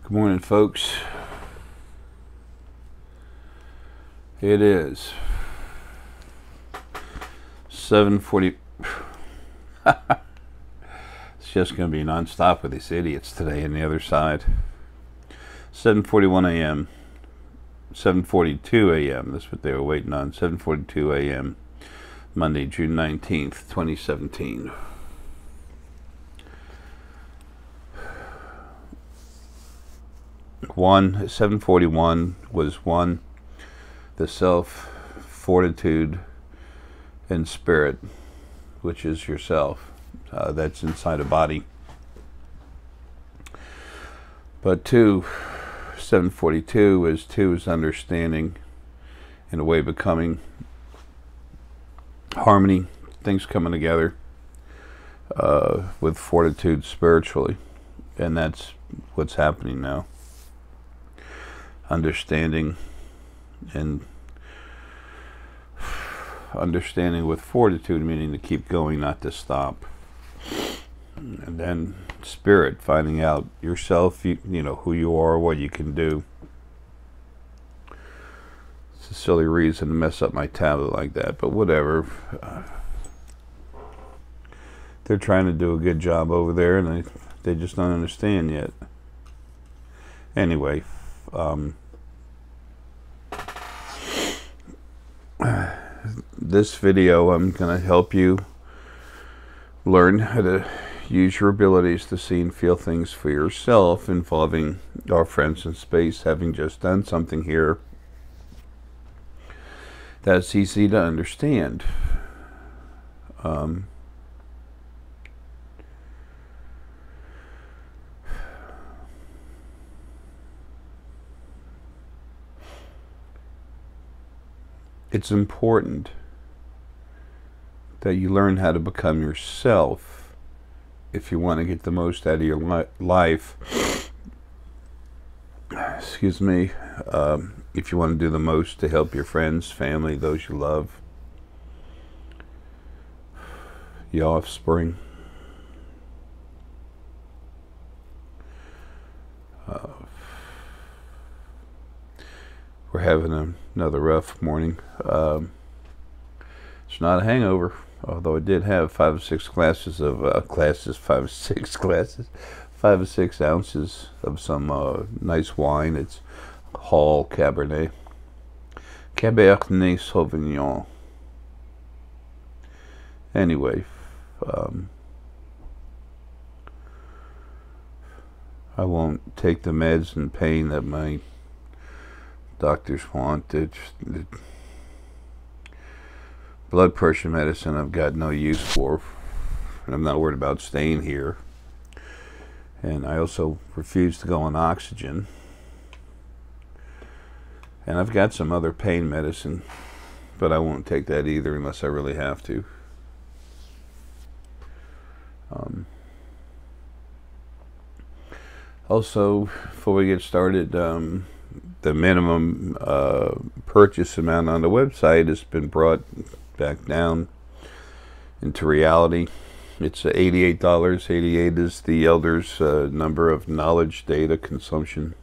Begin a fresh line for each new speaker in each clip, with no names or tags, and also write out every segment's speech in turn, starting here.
Good morning, folks. It is 7:40. It's just going to be nonstop with these idiots today on the other side. 7:41 a.m. 7:42 a.m. That's what they were waiting on. 7:42 a.m. Monday, June 19th, 2017. One 7:41 was one, the self, fortitude, and spirit, which is yourself. That's inside a body. But 7:42 is understanding, in a way becoming, harmony, things coming together with fortitude spiritually, and that's what's happening now. Understanding with fortitude, meaning to keep going, not to stop. And then spirit, finding out yourself, you know who you are, what you can do. It's a silly reason to mess up my tablet like that, but whatever. They're trying to do a good job over there, and they just don't understand yet. Anyway, this video, I'm going to help you learn how to use your abilities to see and feel things for yourself, involving our friends in space, having just done something here that's easy to understand. It's important that you learn how to become yourself if you want to get the most out of your life. Excuse me. If you want to do the most to help your friends, family, those you love, your offspring. We're having another rough morning. It's not a hangover, although I did have 5 or 6 glasses of 5 or 6 ounces of some nice wine. It's Hall Cabernet Sauvignon. Anyway, I won't take the meds and pain that my doctors want. The blood pressure medicine I've got no use for, and I'm not worried about staying here. And I also refuse to go on oxygen. And I've got some other pain medicine, but I won't take that either unless I really have to. Also, before we get started, the minimum purchase amount on the website has been brought back down into reality. It's $88. 88 is the elders' number of knowledge, data, consumption.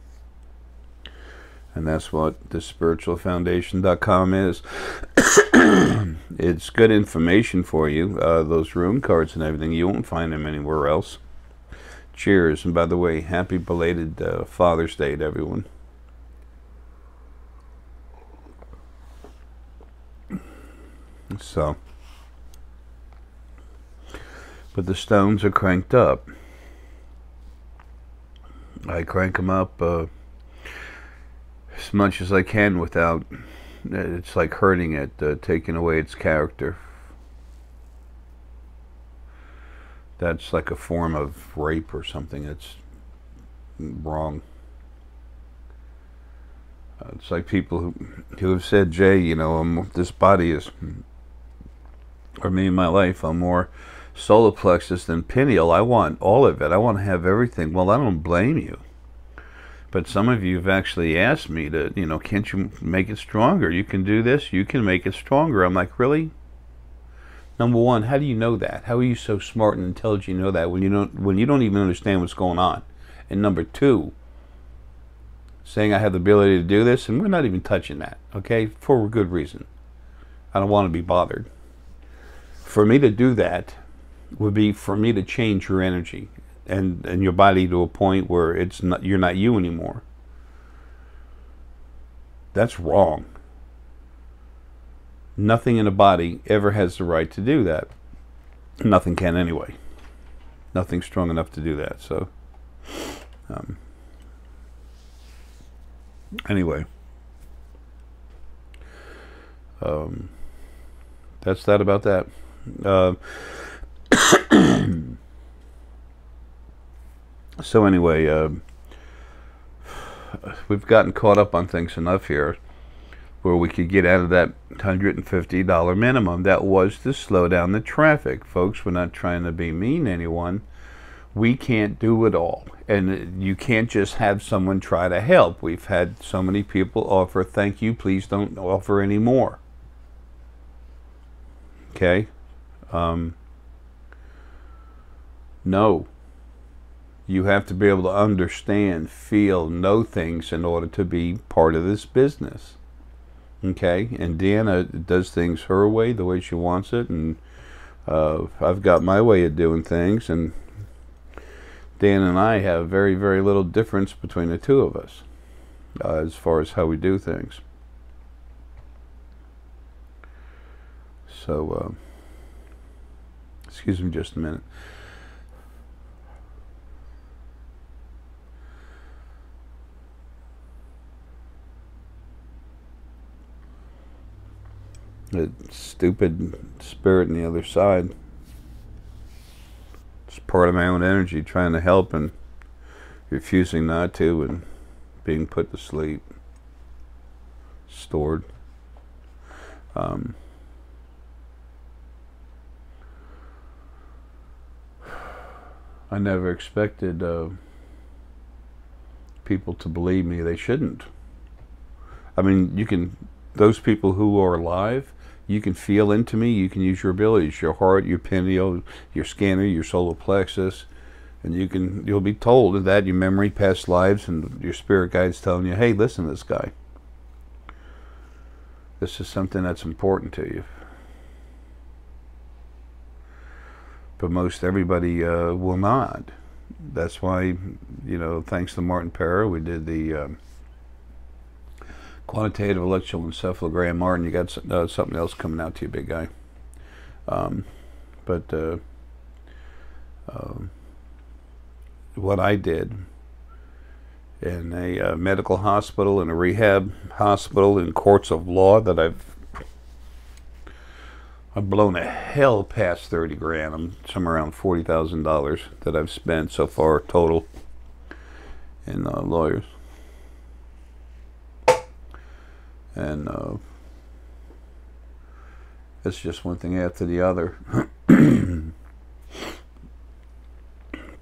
And that's what the spiritualfoundation.com is. It's good information for you. Those room cards and everything, you won't find them anywhere else. Cheers. And by the way, happy belated Father's Day to everyone. So, but the stones are cranked up. I crank them up as much as I can without, it's like hurting it, taking away its character. That's like a form of rape or something. It's wrong. It's like people who have said, Jay, you know, this body is, or me in my life, I'm more solar plexus than pineal. I want all of it. I want to have everything. Well, I don't blame you. But some of you have actually asked me to, you know, can't you make it stronger? You can do this. You can make it stronger. I'm like, really? Number one, how do you know that? How are you so smart and intelligent you know that when you don't even understand what's going on? And number two, saying I have the ability to do this, and we're not even touching that, okay, for a good reason. I don't want to be bothered. For me to do that would be for me to change your energy and your body to a point where it's not, you're not you anymore. That's wrong. Nothing in the body ever has the right to do that. Nothing can anyway. Nothing's strong enough to do that. So, anyway, that's that about that. So anyway, we've gotten caught up on things enough here where we could get out of that $150 minimum. That was to slow down the traffic. Folks, we're not trying to be mean to anyone. We can't do it all. And you can't just have someone try to help. We've had so many people offer, thank you, please don't offer any more. Okay? No. You have to be able to understand, feel, know things in order to be part of this business. Okay? And Deanna does things her way, the way she wants it, and I've got my way of doing things, and Dan and I have very, very little difference between the two of us as far as how we do things. So, excuse me just a minute. The stupid spirit on the other side. It's part of my own energy trying to help and refusing not to and being put to sleep. Stored. I never expected people to believe me. They shouldn't. I mean, you can, those people who are alive, you can feel into me, you can use your abilities, your heart, your pineal, your scanner, your solar plexus, and you'll be told that your memory, past lives, and your spirit guide's telling you, hey, listen to this guy. This is something that's important to you. But most everybody will not. That's why, you know, thanks to Martin Parra, we did the quantitative electroencephalogram. Martin, you got something else coming out to you, big guy. What I did in a medical hospital, in a rehab hospital, in courts of law, that I've blown a hell past 30 grand. I'm somewhere around $40,000 that I've spent so far total in lawyers. And it's just one thing after the other.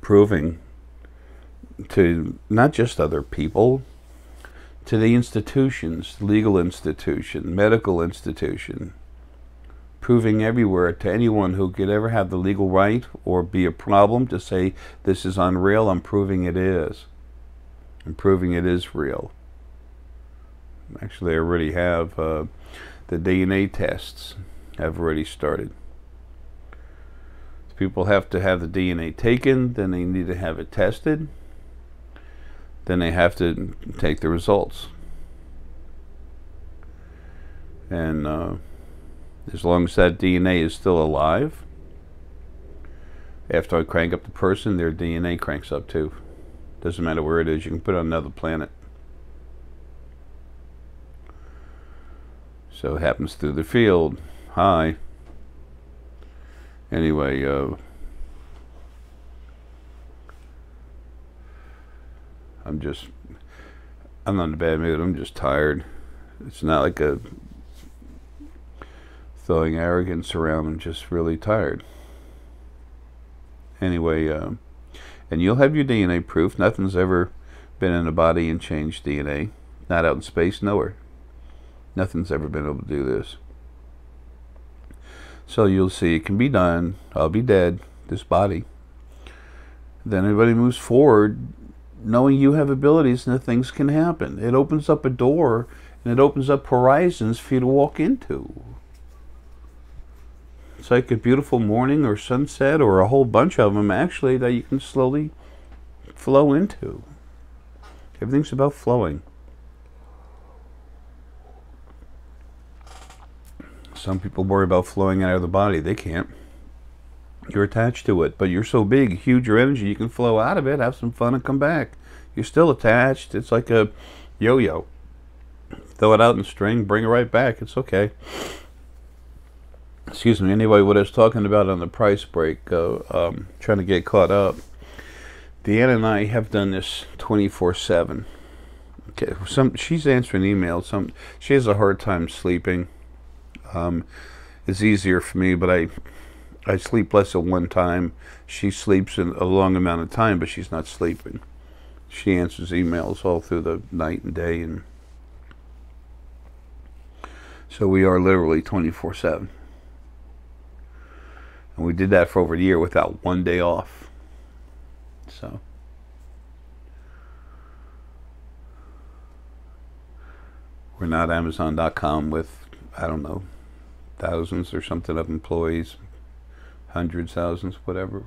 Proving to not just other people, to the institutions, legal institution, medical institution, proving everywhere to anyone who could ever have the legal right or be a problem to say this is unreal. I'm proving it is. I'm proving it is real. Actually, I already have the DNA tests have already started. People have to have the DNA taken, then they need to have it tested, then they have to take the results. And as long as that DNA is still alive, after I crank up the person, their DNA cranks up too. Doesn't matter where it is, you can put it on another planet. So it happens through the field. Hi. Anyway, I'm not in a bad mood. I'm just tired. It's not like a throwing arrogance around. I'm just really tired. Anyway, and you'll have your DNA proof. Nothing's ever been in a body and changed DNA. Not out in space, nowhere. Nothing's ever been able to do this. So you'll see it can be done. I'll be dead, this body. Then everybody moves forward. knowing you have abilities and that things can happen. It opens up a door, and it opens up horizons for you to walk into. It's like a beautiful morning or sunset, or a whole bunch of them actually, that you can slowly flow into. Everything's about flowing. Some people worry about flowing out of the body. They can't. You're attached to it, but you're so big, huge your energy, you can flow out of it, have some fun, and come back. You're still attached. It's like a yo-yo. Throw it out in string, bring it right back. It's okay. Excuse me. Anyway, what I was talking about on the price break, trying to get caught up. Deanna and I have done this 24/7. Okay, she's answering emails. She has a hard time sleeping. It's easier for me, but I sleep less at one time. She sleeps in a long amount of time, but she's not sleeping. She answers emails all through the night and day, and so we are literally 24/7. And we did that for over a year without one day off. So we're not Amazon.com with, I don't know, thousands or something of employees, hundreds, thousands, whatever.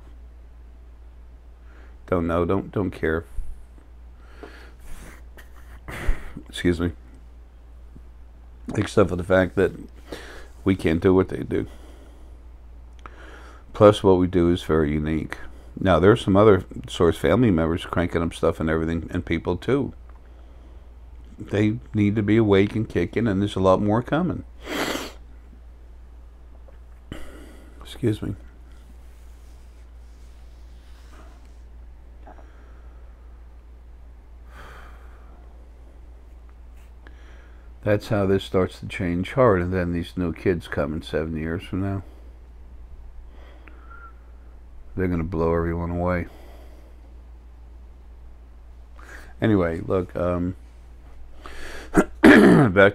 Don't know, don't care. Excuse me. Except for the fact that we can't do what they do. Plus, what we do is very unique. Now, there's some other Source family members cranking up stuff and everything, and people too. They need to be awake and kicking, and there's a lot more coming. Excuse me. That's how this starts to change hard, and then these new kids coming 7 years from now. They're going to blow everyone away. Anyway, look, back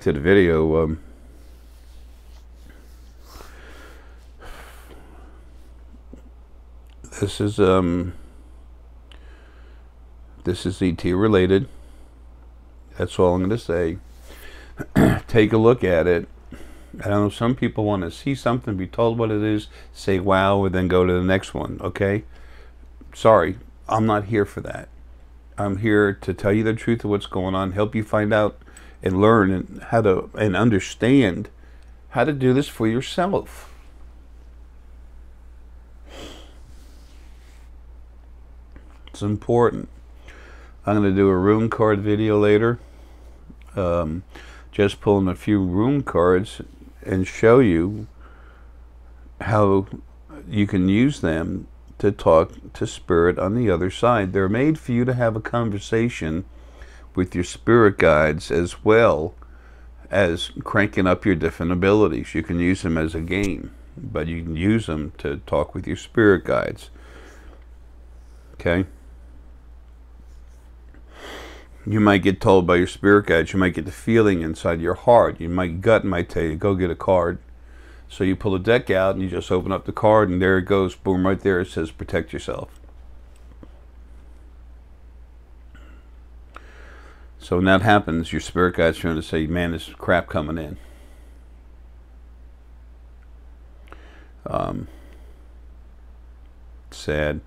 to the video. This is ET related. That's all I'm going to say. Take a look at it. I know some people want to see something, be told what it is, say wow, and then go to the next one. Okay? Sorry, I'm not here for that. I'm here to tell you the truth of what's going on, help you find out and learn and how to and understand how to do this for yourself. It's important. I'm going to do a room card video later. Just pulling a few room cards and show you how you can use them to talk to spirit on the other side. They're made for you to have a conversation with your spirit guides, as well as cranking up your different abilities. You can use them as a game, but you can use them to talk with your spirit guides. Okay? You might get told by your spirit guides, you might get the feeling inside your heart. Your gut might tell you, go get a card. So you pull a deck out and you just open up the card, and there it goes, boom, right there it says protect yourself. So when that happens, your spirit guide's trying to say, man, there's crap coming in. Sad.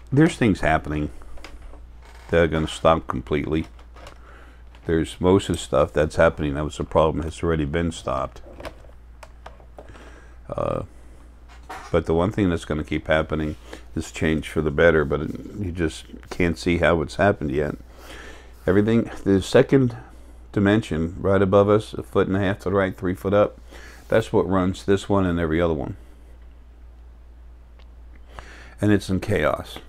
There's things happening that are going to stop completely. There's most of the stuff that's happening that was a problem has already been stopped. But the one thing that's going to keep happening is change for the better, but you just can't see how it's happened yet. Everything, the second dimension right above us, 1.5 feet to the right, 3 foot up, that's what runs this one and every other one. And it's in chaos.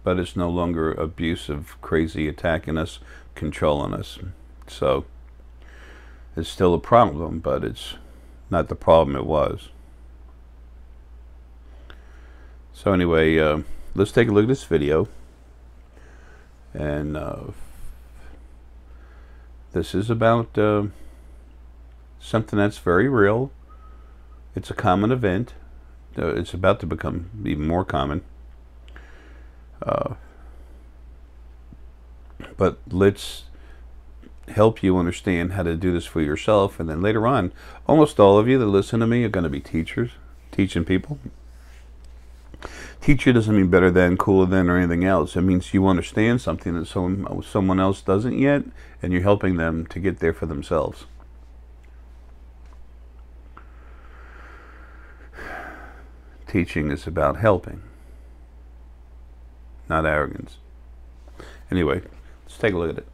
But it's no longer abusive, crazy, attacking us, controlling us. So it's still a problem, but it's not the problem it was. So anyway, let's take a look at this video. And this is about something that's very real. It's a common event. it's about to become even more common. But let's help you understand how to do this for yourself, and then later on, almost all of you that listen to me are going to be teachers, teaching people. Teacher doesn't mean better than, cooler than, or anything else. It means you understand something that someone else doesn't yet, and you're helping them to get there for themselves. Teaching is about helping, not arrogance. Anyway, let's take a look at it.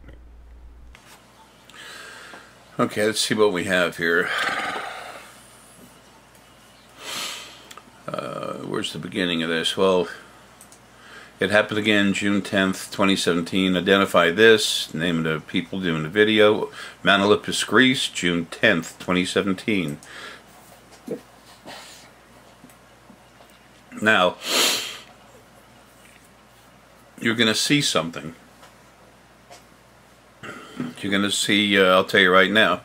Okay, let's see what we have here. Where's the beginning of this? Well, it happened again June 10th, 2017. Identify this. Name of the people doing the video. Mount Olympus, Greece, June 10th, 2017. Now, you're going to see something. You're going to see, I'll tell you right now.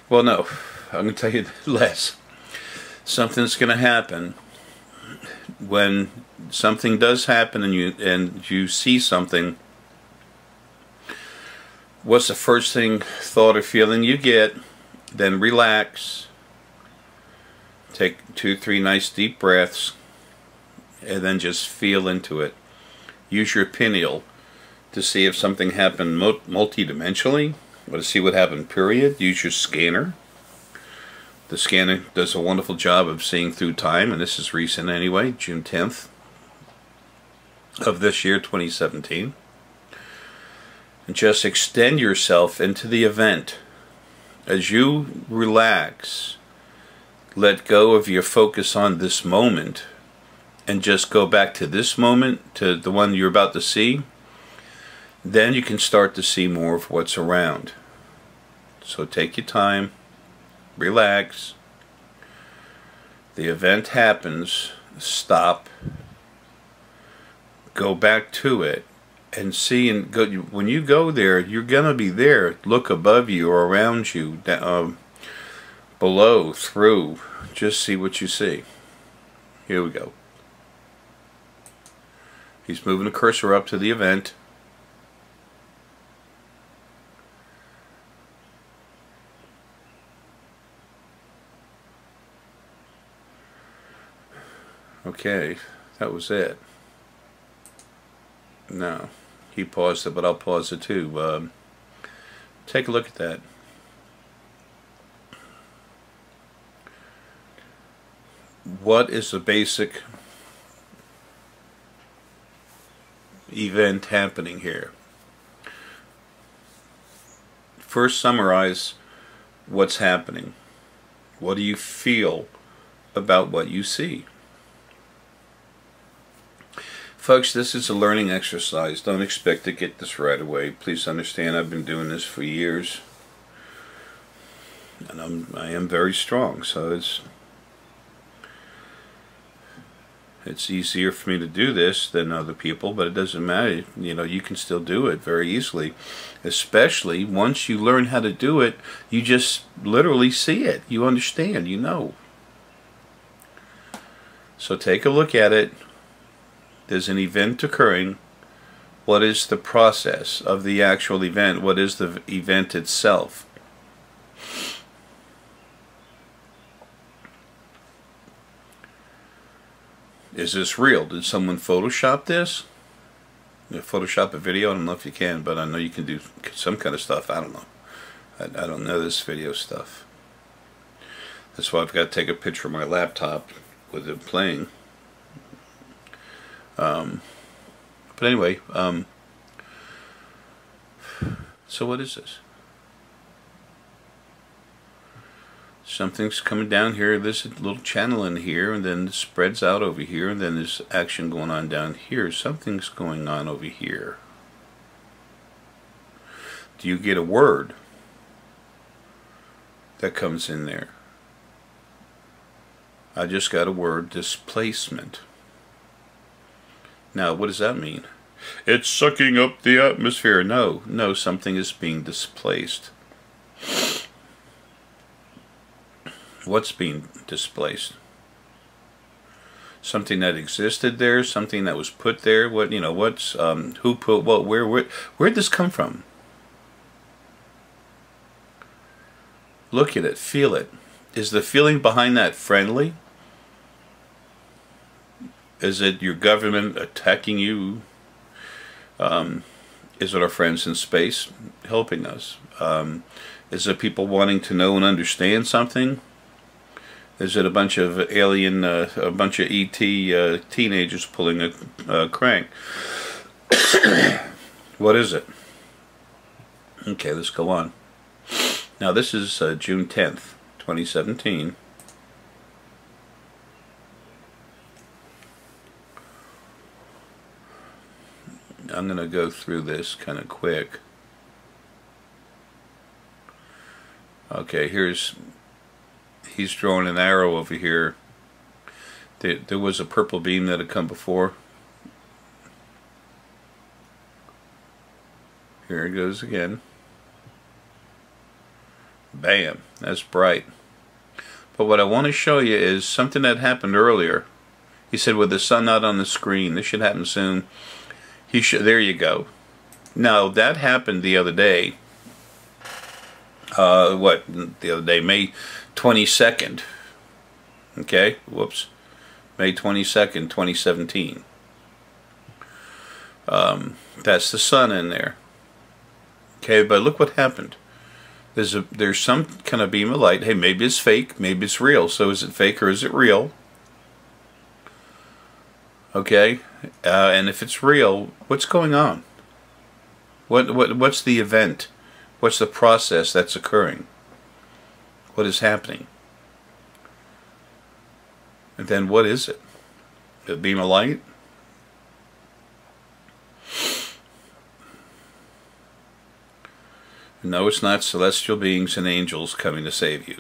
Well, no, I'm going to tell you less. Something's going to happen. When something does happen and you see something, what's the first thing, thought or feeling you get? Then relax. Take 2-3 nice deep breaths, and then just feel into it. Use your pineal to see if something happened multidimensionally, or to see what happened, period. Use your scanner. The scanner does a wonderful job of seeing through time, and this is recent anyway, June 10th of this year, 2017. And just extend yourself into the event. As you relax, let go of your focus on this moment, and just go back to this moment, to the one you're about to see. Then you can start to see more of what's around. So take your time. Relax. The event happens. Stop. Go back to it and see. And go, when you go there, you're gonna be there. Look above you or around you, below, through. Just see what you see. Here we go. He's moving the cursor up to the event. Okay, that was it. No, he paused it, but I'll pause it too. Take a look at that. What is the basic event happening here? First, summarize what's happening. What do you feel about what you see? Folks, this is a learning exercise. Don't expect to get this right away. Please understand, I've been doing this for years, and I am very strong, so it's easier for me to do this than other people, but it doesn't matter. You know, you can still do it very easily. Especially once you learn how to do it, you just literally see it. You understand, you know. So take a look at it. There's an event occurring. What is the process of the actual event? What is the event itself? Is this real? Did someone Photoshop this? Photoshop a video? I don't know if you can, but I know you can do some kind of stuff. I don't know. I don't know this video stuff. That's why I've got to take a picture of my laptop with it playing. But anyway, so what is this? Something's coming down here, there's a little channel in here, and then it spreads out over here, and then there's action going on down here. Something's going on over here. Do you get a word that comes in there? I just got a word, displacement. Now, what does that mean? It's sucking up the atmosphere. No, something is being displaced. What's being displaced? Something that existed there, something that was put there. What, you know, what's who put what, where'd this come from? Look at it, feel it. Is the feeling behind that friendly? Is it your government attacking you? Is it our friends in space helping us? Is it people wanting to know and understand something? Is it a bunch of alien, a bunch of ET teenagers pulling a crank? What is it? Okay, let's go on. Now this is June 10th, 2017. I'm going to go through this kind of quick. Okay, he's drawing an arrow over here. There was a purple beam that had come before. Here it goes again. Bam, that's bright. But what I want to show you is something that happened earlier. He said, with the sun not on the screen, this should happen soon. There you go. Now, that happened the other day. The other day? May 22nd. Okay, whoops. May 22nd, 2017. That's the sun in there. Okay, but look what happened. There's some kind of beam of light. Hey, maybe it's fake, maybe it's real. So is it fake or is it real? Okay, and if it's real, what's going on? What's the event? What's the process that's occurring? What is happening? And then what is it? A beam of light? No, it's not celestial beings and angels coming to save you.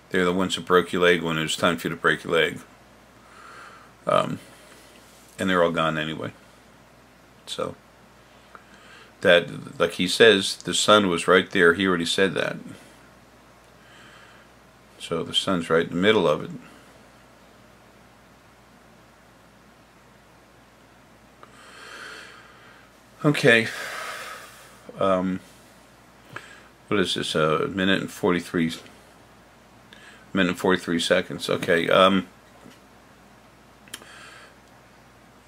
They're the ones that broke your leg when it was time for you to break your leg. And they're all gone anyway. So, that, like he says, the sun was right there. He already said that. So the sun's right in the middle of it. Okay. What is this? A minute and 43 seconds. Okay.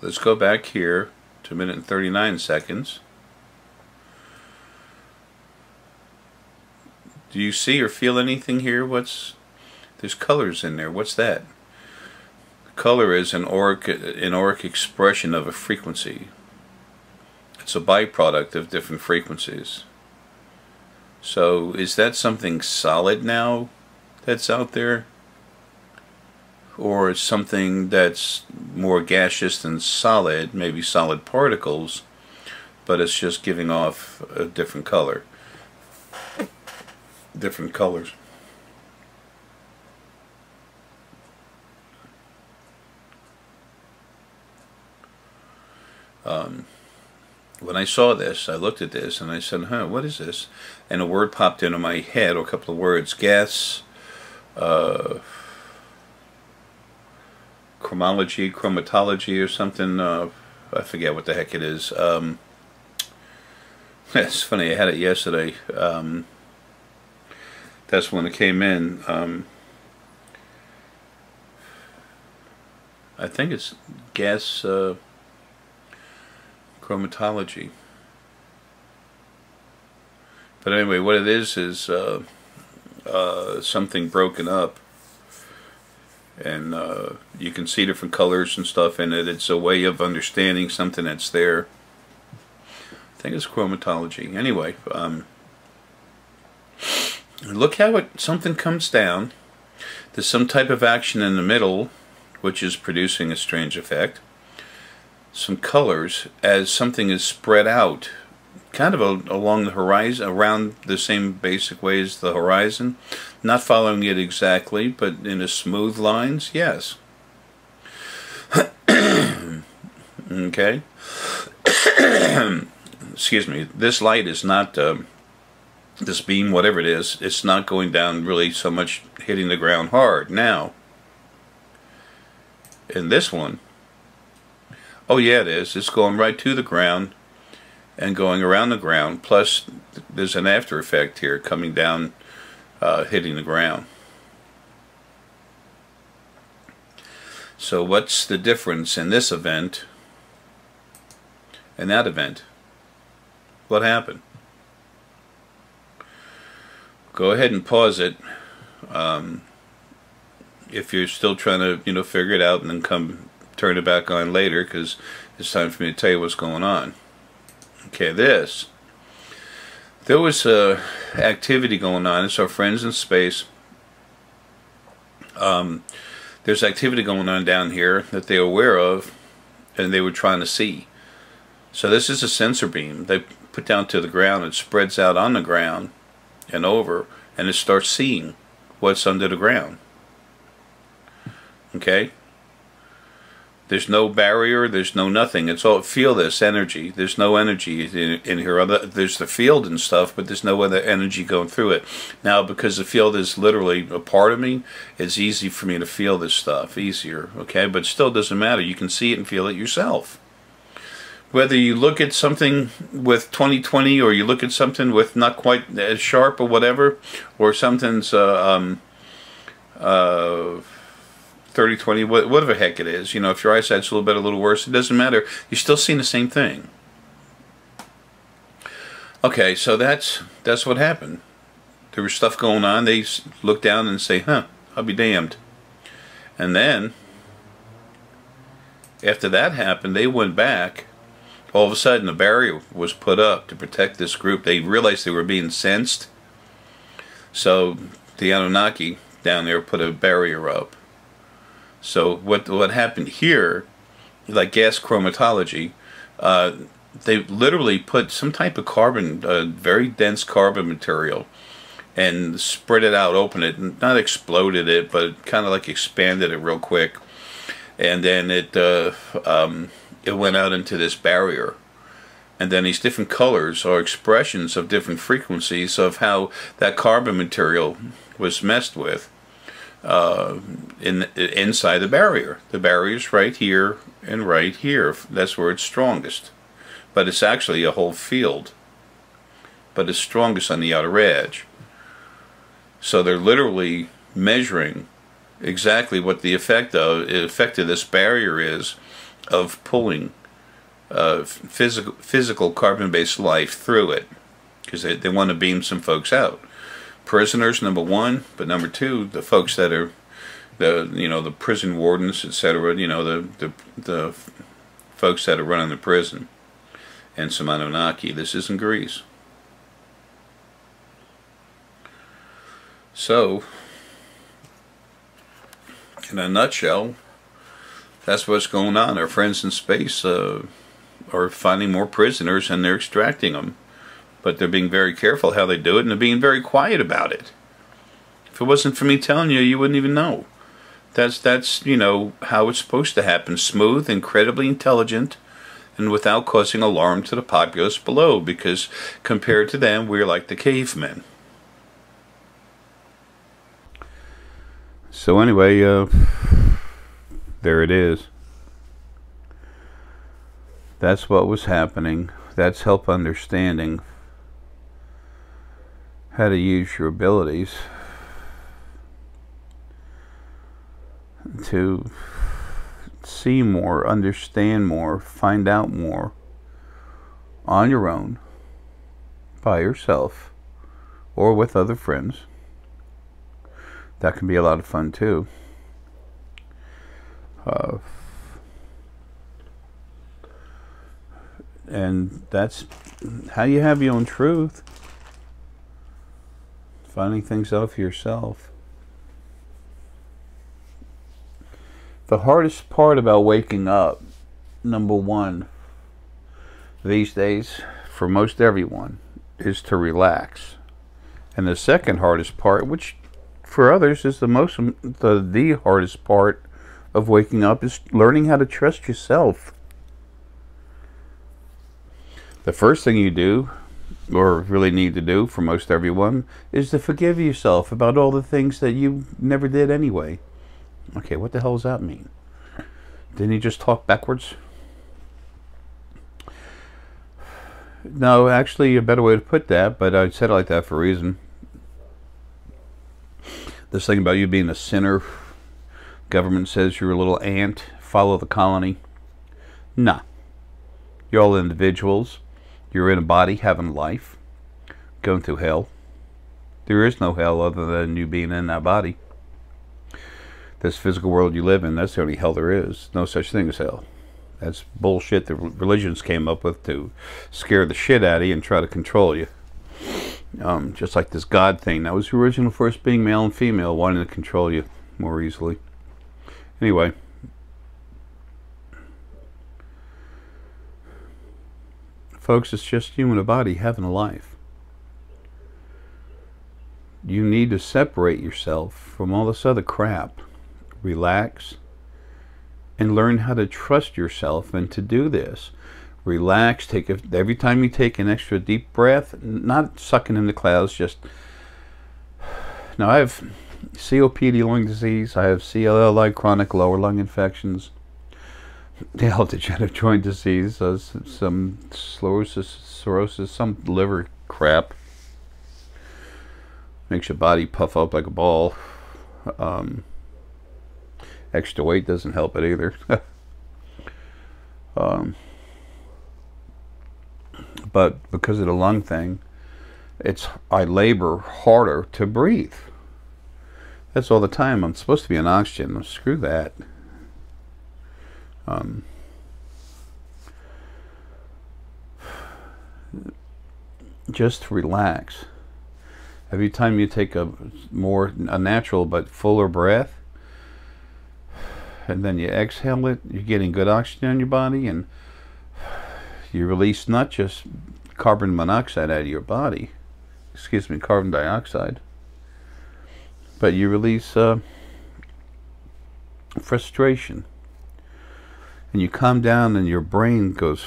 Let's go back here to a minute and 39 seconds. Do you see or feel anything here? There's colors in there. What's that? Color is an auric expression of a frequency. It's a byproduct of different frequencies. So is that something solid now that's out there? Or is something that's more gaseous than solid, maybe solid particles, but it's just giving off a different color? Different colors. When I saw this, I looked at this and I said, huh, what is this? And a word popped into my head, or a couple of words, gas, chromatology or something. I forget what the heck it is. It's funny, I had it yesterday. That's when it came in. I think it's gas chromatology. But anyway, what it is something broken up, and you can see different colors and stuff in it. It's a way of understanding something that's there. I think it's chromatology. Anyway, look how something comes down. There's some type of action in the middle, which is producing a strange effect. Some colors as something is spread out, kind of along the horizon, around the same basic way as the horizon, not following it exactly, but in a smooth lines. Yes. Okay. Excuse me. This light is not this beam, whatever it is. It's not going down really so much, hitting the ground hard. Now, In this one, oh yeah, it is. It's going right to the ground and going around the ground. Plus, there's an after effect here coming down, hitting the ground. So what's the difference in this event and that event? What happened? Go ahead and pause it if you're still trying to, figure it out, and then turn it back on later, because it's time for me to tell you what's going on. Okay, there was activity going on. It's our friends in space. There's activity going on down here that they're aware of, and they were trying to see. So this is a sensor beam they put down to the ground. It spreads out on the ground and over, and it starts seeing what's under the ground. Okay? There's no barrier, there's no nothing. It's all, feel this energy. There's no energy in here. There's the field and stuff, but there's no other energy going through it. Now, because the field is literally a part of me, it's easy for me to feel this stuff, easier, okay? But it still doesn't matter. You can see it and feel it yourself. Whether you look at something with 20/20, or you look at something with not quite as sharp or whatever, or something's 30/20, whatever the heck it is, if your eyesight's a little worse, it doesn't matter. You're still seeing the same thing. Okay, so that's what happened. There was stuff going on. They look down and say, huh, I'll be damned. And then, after that happened, they went back. All of a sudden, a barrier was put up to protect this group. They realized they were being sensed. So, the Anunnaki down there put a barrier up. So what happened here, like gas chromatology, they literally put some type of carbon, very dense carbon material, and spread it out, opened it, and not exploded it, but kind of like expanded it real quick, and then it went out into this barrier. And then these different colors are expressions of different frequencies of how that carbon material was messed with. Inside the barrier. The barrier's right here and right here. That's where it's strongest. But it's actually a whole field. But it's strongest on the outer edge. So they're literally measuring exactly what the effect of this barrier is of pulling physical carbon-based life through it, because they want to beam some folks out. Prisoners, number one, but number two, the folks that are the prison wardens, etc. The folks that are running the prison, and some Anunnaki. This isn't Greece. So, in a nutshell, that's what's going on. Our friends in space are finding more prisoners, and they're extracting them. But they're being very careful how they do it, and they're being very quiet about it. If it wasn't for me telling you, you wouldn't even know. That's how it's supposed to happen. Smooth, incredibly intelligent, and without causing alarm to the populace below, because compared to them, we're like the cavemen. So anyway, there it is. That's what was happening. That's help understanding how to use your abilities to see more, understand more, find out more on your own, by yourself, or with other friends. That can be a lot of fun too. And that's how you have your own truth. Finding things out for yourself. The hardest part about waking up, number one, these days, for most everyone, is to relax. And the second hardest part, which for others is the hardest part of waking up, is learning how to trust yourself. The first thing you do, or really need to do for most everyone, is to forgive yourself about all the things that you never did anyway. Okay, what the hell does that mean? Didn't he just talk backwards? No, actually, a better way to put that, but I said it like that for a reason. This thing about you being a sinner, government says you're a little ant, follow the colony. Nah. You're all individuals. You're in a body, having life, going through hell. There is no hell other than you being in that body. This physical world you live in, that's the only hell there is. No such thing as hell. That's bullshit that religions came up with to scare the shit out of you and try to control you. Just like this God thing. That was the original first being, male and female, wanting to control you more easily. Anyway. Folks, it's just you in a body having a life. You need to separate yourself from all this other crap. Relax. And learn how to trust yourself and to do this. Relax. Every time you take an extra deep breath, not sucking in the clouds, just... Now, I have COPD lung disease. I have CLLI, chronic lower lung infections. Degenerative joint disease. Some cirrhosis, some liver crap. Makes your body puff up like a ball. Extra weight doesn't help it either. But because of the lung thing, I labor harder to breathe. That's all the time. I'm supposed to be on oxygen. Screw that. Just relax. Every time you take a natural but fuller breath, and then you exhale it, you're getting good oxygen in your body, and you release not just carbon monoxide out of your body, carbon dioxide, but you release frustration. And you calm down and your brain goes,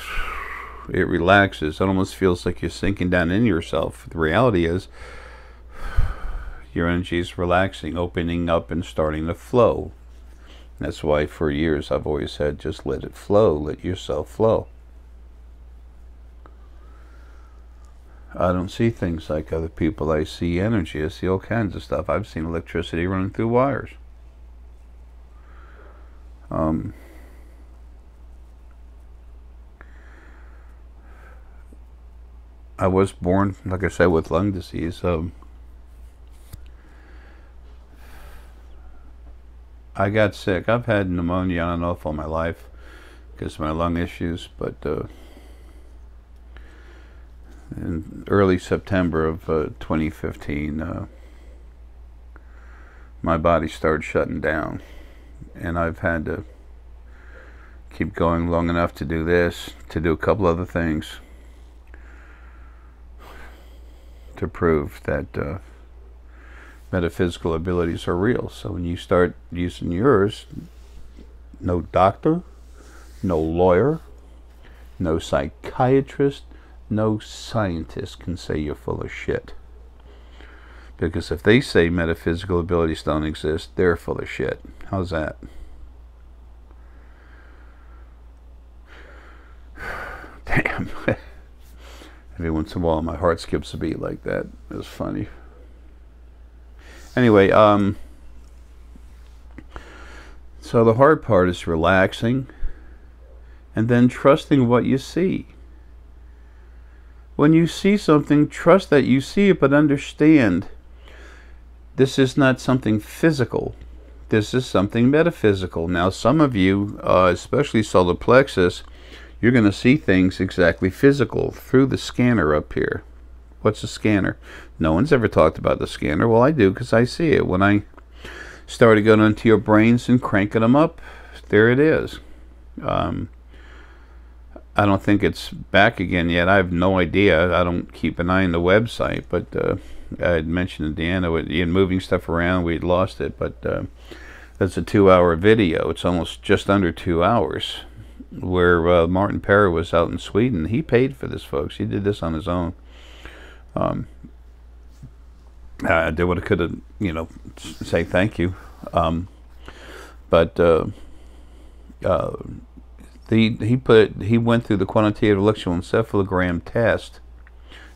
it relaxes. It almost feels like you're sinking down in yourself. The reality is, your energy is relaxing, opening up and starting to flow. That's why for years I've always said, just let it flow, let yourself flow. I don't see things like other people. I see energy, I see all kinds of stuff. I've seen electricity running through wires. I was born, like I said, with lung disease. I got sick. I've had pneumonia on and off all my life because of my lung issues, but in early September of 2015, my body started shutting down, and I've had to keep going long enough to do this, to do a couple other things to prove that metaphysical abilities are real. So when you start using yours, no doctor, no lawyer, no psychiatrist, no scientist can say you're full of shit. Because if they say metaphysical abilities don't exist, they're full of shit. How's that? Damn. Every once in a while my heart skips a beat like that. It's funny. Anyway, so the hard part is relaxing and then trusting what you see. When you see something, trust that you see it, but understand this is not something physical. This is something metaphysical. Now, some of you, especially solar plexus, you're going to see things exactly physical through the scanner up here. What's a scanner? No one's ever talked about the scanner. Well, I do, because I see it. When I started going into your brains and cranking them up, there it is. I don't think it's back again yet. I have no idea. I don't keep an eye on the website, but I had mentioned to Deanna, in moving stuff around, we'd lost it, but that's a 2-hour video. It's almost just under 2 hours, where Martin Perry was out in Sweden. He paid for this, folks. He did this on his own. I did what I could have, say thank you. But Uh, he went through the quantitative electroencephalogram test.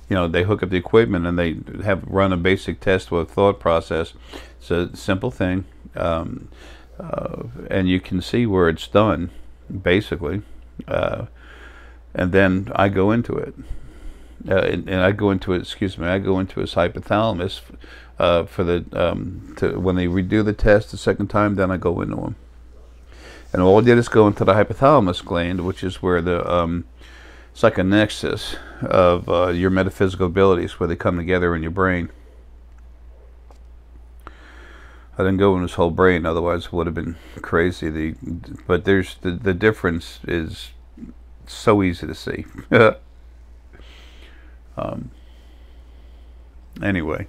You know, they hook up the equipment and they have run a basic test with thought process. It's a simple thing, and you can see where it's done, basically. And then I go into it, and I go into it. Excuse me, I go into his hypothalamus for the when they redo the test the second time. Then I go into him, and all I did is go into the hypothalamus gland, which is where the it's like a nexus of your metaphysical abilities, where they come together in your brain. I didn't go in his whole brain, otherwise it would have been crazy. But there's the difference is so easy to see. Anyway,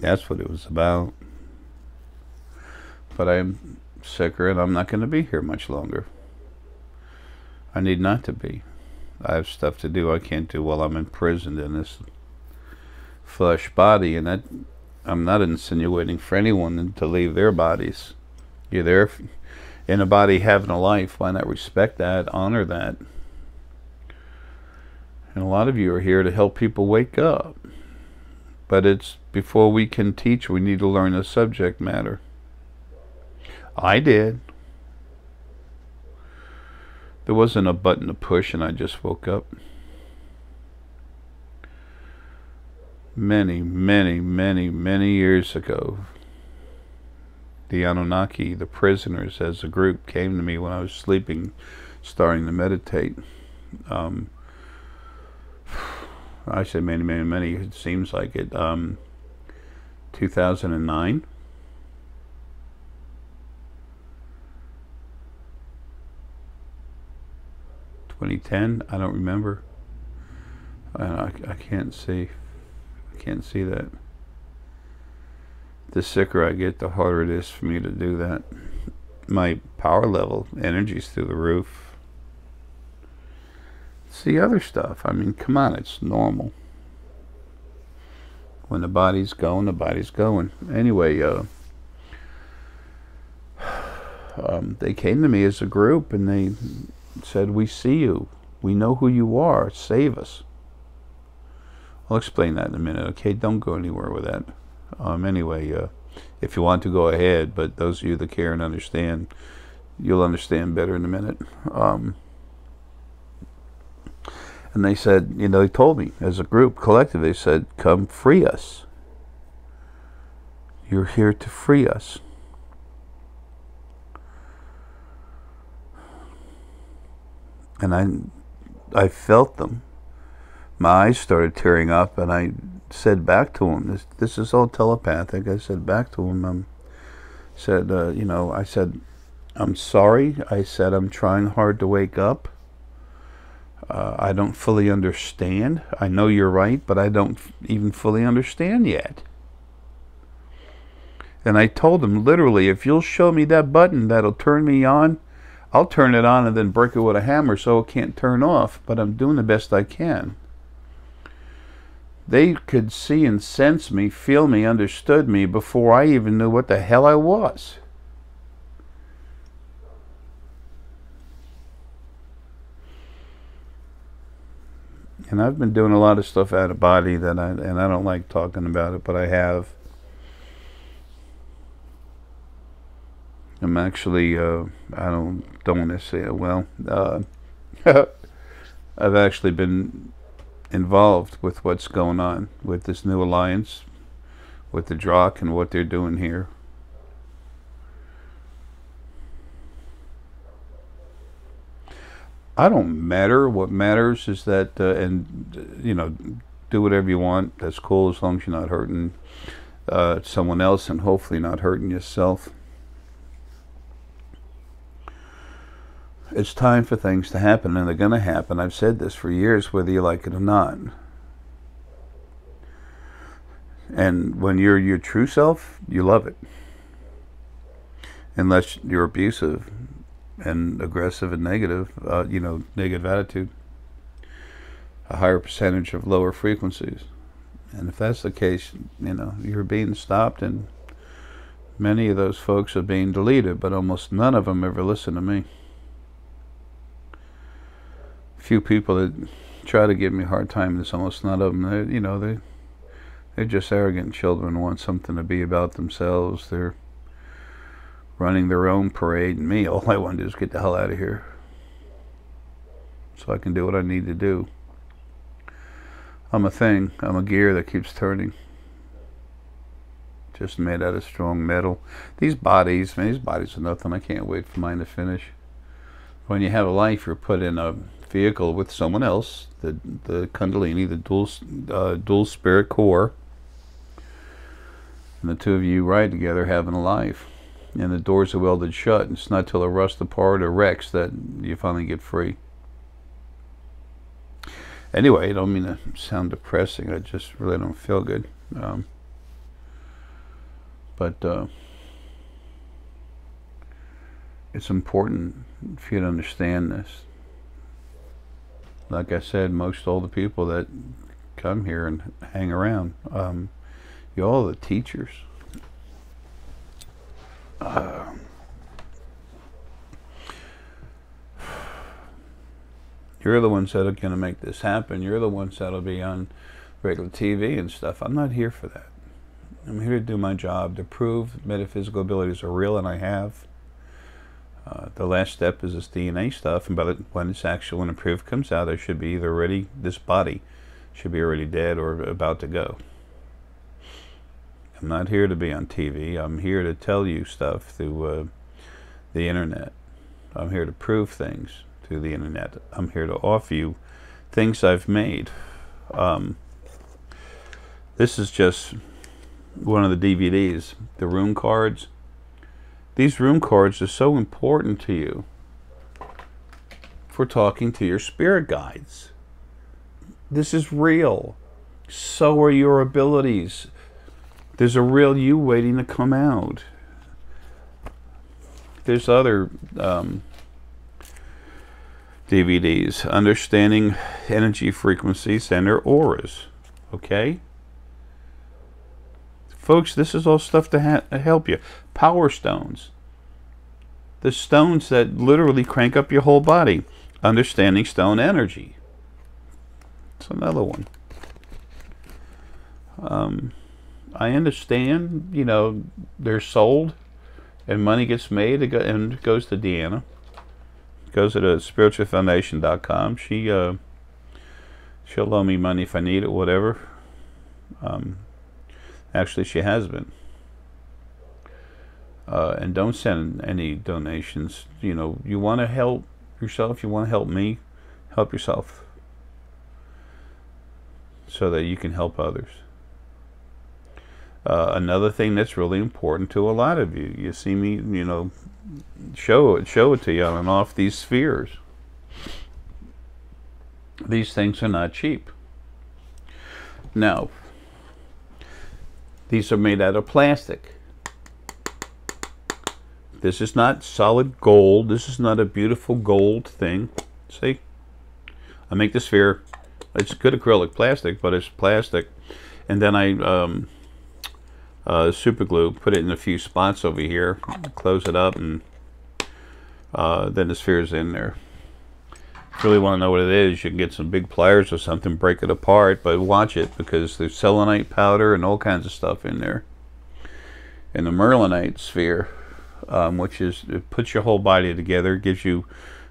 that's what it was about. But I'm sicker, and I'm not going to be here much longer. I need not to be. I have stuff to do I can't do while I'm imprisoned in this flesh body, and that I'm not insinuating for anyone to leave their bodies. You're there in a body having a life. Why not respect that, honor that? And a lot of you are here to help people wake up. But it's before we can teach, we need to learn the subject matter. I did. There wasn't a button to push and I just woke up. Many, many, many, many years ago, the Anunnaki, the prisoners as a group, came to me when I was sleeping, starting to meditate. I said many, many, many. It seems like it. 2009. 2010. I don't remember. I can't see. I can't see that. The sicker I get, the harder it is for me to do that. My power level, energy's through the roof. It's the other stuff. I mean, come on, it's normal. When the body's going, the body's going. Anyway, they came to me as a group and they said, "We see you. We know who you are. Save us." I'll explain that in a minute, okay? Don't go anywhere with that. Anyway, if you want to, go ahead, but those of you that care and understand, you'll understand better in a minute. And they said, you know, they told me, as a group, collective, they said, "Come free us. You're here to free us." And I felt them. My eyes started tearing up, and I said back to him, this is all telepathic. I said back to him, you know, I said, "I'm sorry." I said, "I'm trying hard to wake up. I don't fully understand. I know you're right, but I don't even fully understand yet." And I told him, literally, if you'll show me that button that'll turn me on, I'll turn it on and then break it with a hammer so it can't turn off, but I'm doing the best I can. They could see and sense me, feel me, understood me before I even knew what the hell I was. And I've been doing a lot of stuff out of body that I don't like talking about it, but I have. I'm actually, I don't want to say it well. I've actually been involved with what's going on with this new alliance, with the Drak and what they're doing here. I don't matter. What matters is that, and you know, do whatever you want. That's cool as long as you're not hurting someone else and hopefully not hurting yourself. It's time for things to happen, and they're going to happen. I've said this for years, whether you like it or not. And when you're your true self, you love it. Unless you're abusive and aggressive and negative, you know, negative attitude. A higher percentage of lower frequencies. And if that's the case, you know, you're being stopped and Many of those folks are being deleted, but almost none of them ever listen to me. Few people that try to give me a hard time, there's almost none of them. They're just arrogant children, want something to be about themselves. They're running their own parade, and me, all I want to do is get the hell out of here so I can do what I need to do. I'm a thing. I'm a gear that keeps turning. Just made out of strong metal. These bodies, man, these bodies are nothing. I can't wait for mine to finish. When you have a life, you're put in a vehicle with someone else, the Kundalini, the dual spirit core, and the two of you ride together having a life. And the doors are welded shut. And it's not till they're rust apart or wrecks that you finally get free. Anyway, I don't mean to sound depressing. I just really don't feel good. But it's important for you to understand this. Like I said, most all the people that come here and hang around, you're all the teachers. You're the ones that are going to make this happen. You're the ones that'll be on regular TV and stuff. I'm not here for that. I'm here to do my job, to prove metaphysical abilities are real, and I have. The last step is this DNA stuff, and when the proof comes out, I should be either already, this body should be already dead or about to go. I'm not here to be on TV. I'm here to tell you stuff through the internet. I'm here to prove things through the internet. I'm here to offer you things I've made. This is just one of the DVDs, the rune cards. These rune cards are so important to you for talking to your spirit guides. This is real. So are your abilities. There's a real you waiting to come out. There's other DVDs, Understanding Energy Frequencies and Their Auras. Okay? Folks, this is all stuff to help you. Power stones. The stones that literally crank up your whole body. Understanding Stone Energy. It's another one. I understand, they're sold and money gets made and it goes to Deanna. It goes to spiritualfoundation.com. She'll loan me money if I need it, whatever. Actually, she has been. And don't send any donations. You want to help yourself, you want to help me, help yourself. So that you can help others. Another thing that's really important to a lot of you. You see me, show it to you on and off these spheres. These things are not cheap. Now, these are made out of plastic. This is not solid gold. This is not a beautiful gold thing. See? I make the sphere. It's good acrylic plastic, but it's plastic. And then I super glue, put it in a few spots over here, close it up, and then the sphere's in there. If you really want to know what it is, you can get some big pliers or something, break it apart, but watch it, because there's selenite powder and all kinds of stuff in there. And the Merlinite sphere, which is, it puts your whole body together, gives you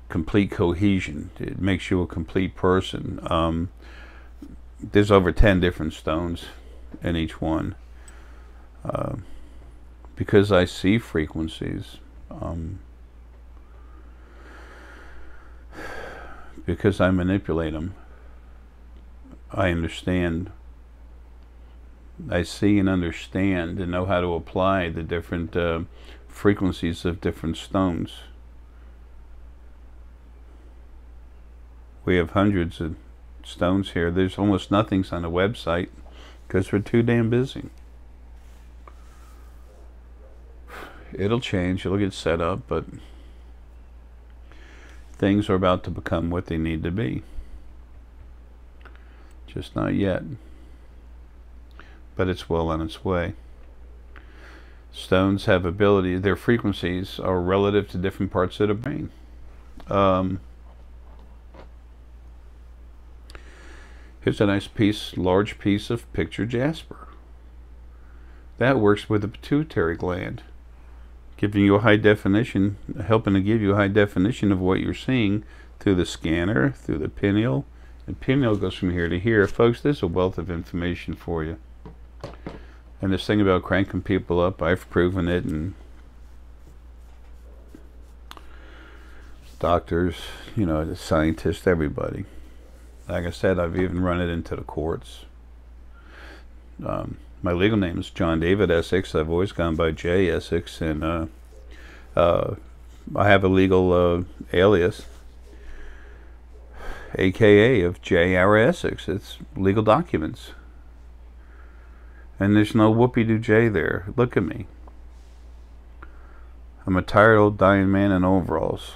complete cohesion. It makes you a complete person. There's over 10 different stones in each one. Because I see frequencies, because I manipulate them, I understand. I see and understand and know how to apply the different frequencies of different stones. We have hundreds of stones here. There's almost nothing's on the website because we're too damn busy. It'll change, it'll get set up, but things are about to become what they need to be. Just not yet. But it's well on its way. Stones have ability, their frequencies are relative to different parts of the brain. Here's a nice piece, large piece of picture jasper. That works with the pituitary gland, giving you a high definition, helping to give you a high definition of what you're seeing through the scanner, through the pineal. And pineal goes from here to here. Folks, there's a wealth of information for you. And this thing about cranking people up, I've proven it, and doctors, you know, the scientists, everybody. Like I said, I've even run it into the courts. My legal name is John David Essex. I've always gone by J. Essex, and I have a legal alias, AKA of J. Arae Essex. It's legal documents. And there's no whoopee-doo-jay there. Look at me. I'm a tired old dying man in overalls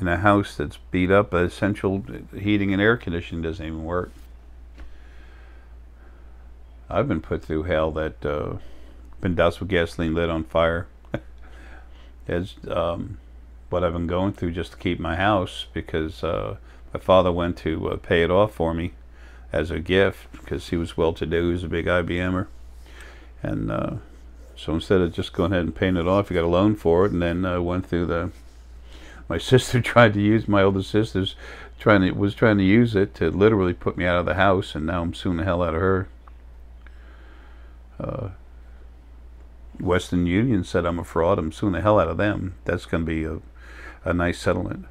in a house that's beat up. Essential heating and air conditioning doesn't even work. I've been put through hell that been doused with gasoline, lit on fire. It's what I've been going through just to keep my house, because my father went to pay it off for me as a gift because he was well-to-do. He was a big IBMer. And so instead of just going ahead and paying it off, he got a loan for it, and then went through my sister tried to use, my older sister's was trying to use it to literally put me out of the house, and now I'm suing the hell out of her. Western Union said I'm a fraud. I'm suing the hell out of them. That's going to be a nice settlement.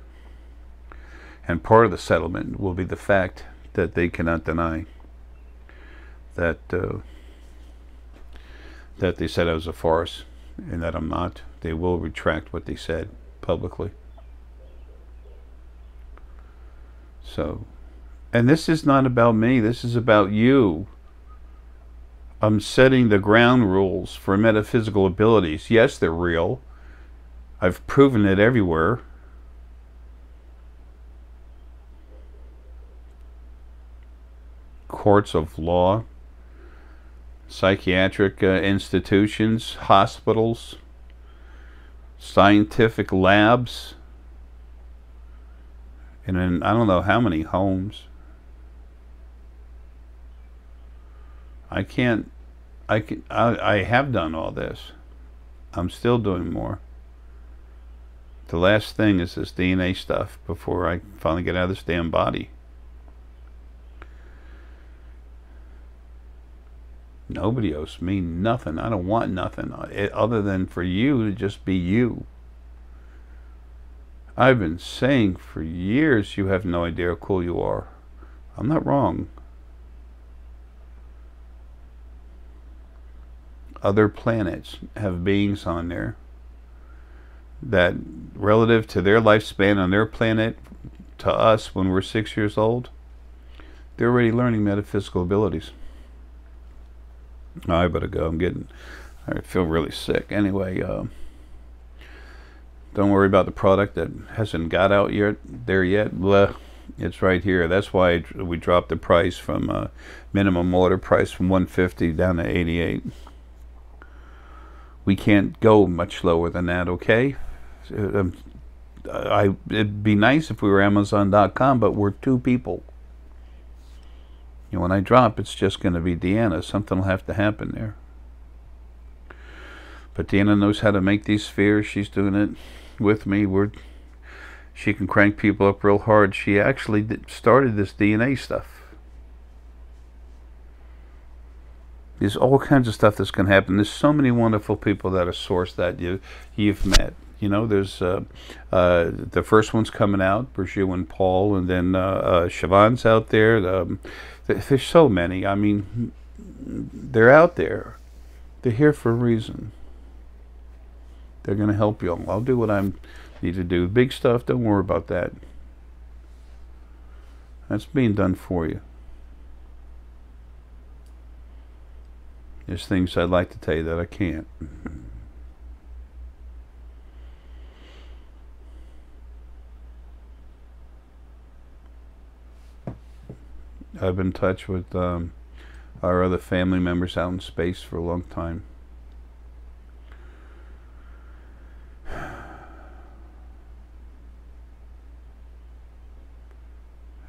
And part of the settlement will be the fact that they cannot deny that that they said I was a farce, and that I'm not. They will retract what they said publicly. So, and this is not about me. This is about you. I'm setting the ground rules for metaphysical abilities. Yes, they're real. I've proven it everywhere. Courts of law, psychiatric institutions, hospitals, scientific labs, and in I don't know how many homes. I have done all this. I'm still doing more. The last thing is this DNA stuff before I finally get out of this damn body. Nobody owes me nothing. I don't want nothing other than for you to just be you. I've been saying for years you have no idea how cool you are. I'm not wrong. Other planets have beings on there that, relative to their lifespan on their planet to us when we're 6 years old, they're already learning metaphysical abilities. I better go. I feel really sick. Anyway, don't worry about the product that hasn't got out there yet. Blah. It's right here. That's why we dropped the price from minimum order price from $150 down to $88. We can't go much lower than that, okay? It'd be nice if we were Amazon.com, but we're two people. You know, when I drop, it's just going to be Deanna. Something will have to happen there. But Deanna knows how to make these spheres. She's doing it with me. She can crank people up real hard. She actually started this DNA stuff. There's all kinds of stuff that's going to happen. There's so many wonderful people that are sourced that you've met. You know, there's the first one's coming out, Burju and Paul, and then Siobhan's out there. There's so many. I mean, they're out there. They're here for a reason. They're going to help you. I'll do what I need to do. Big stuff, don't worry about that. That's being done for you. There's things I'd like to tell you that I can't. I've been in touch with our other family members out in space for a long time.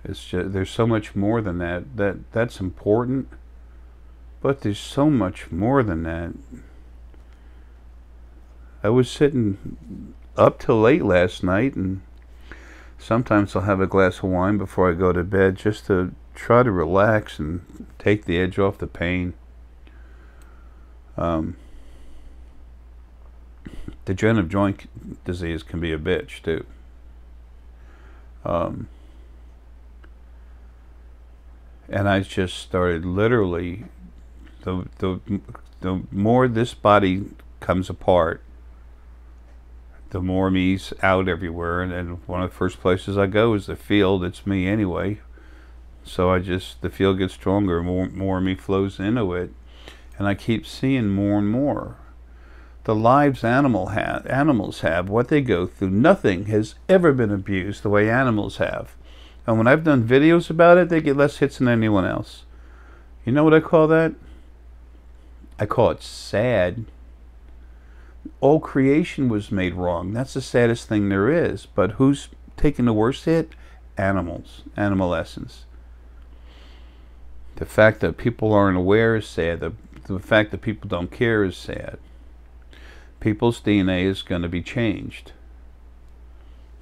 It's just, there's so much more than that. That's important, but there's so much more than that. I was sitting up till late last night, and sometimes I'll have a glass of wine before I go to bed just to try to relax and take the edge off the pain. Degenerative joint disease can be a bitch too. And I just started literally, the more this body comes apart, the more me's out everywhere. And one of the first places I go is the field. It's me anyway. So the field gets stronger, more of me flows into it. And I keep seeing more and more. The lives animals have, what they go through, nothing has ever been abused the way animals have. And when I've done videos about it, they get less hits than anyone else. You know what I call that? I call it sad. All creation was made wrong. That's the saddest thing there is. But who's taking the worst hit? Animals. Animal essence. The fact that people aren't aware is sad. The fact that people don't care is sad. People's DNA is going to be changed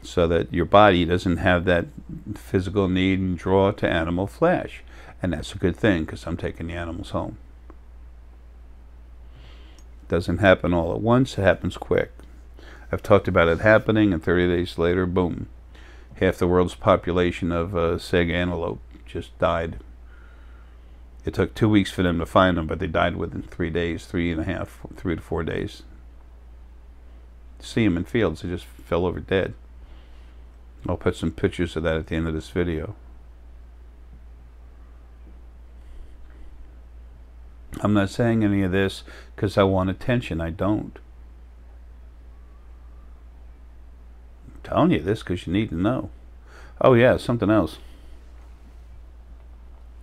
so that your body doesn't have that physical need and draw to animal flesh. And that's a good thing, because I'm taking the animals home. It doesn't happen all at once, it happens quick. I've talked about it happening, and 30 days later, boom. Half the world's population of seg antelope just died. It took 2 weeks for them to find them, but they died within 3 days, 3 to 4 days. See them in fields, they just fell over dead. I'll put some pictures of that at the end of this video. I'm not saying any of this because I want attention. I don't. I'm telling you this because you need to know. Oh yeah, something else.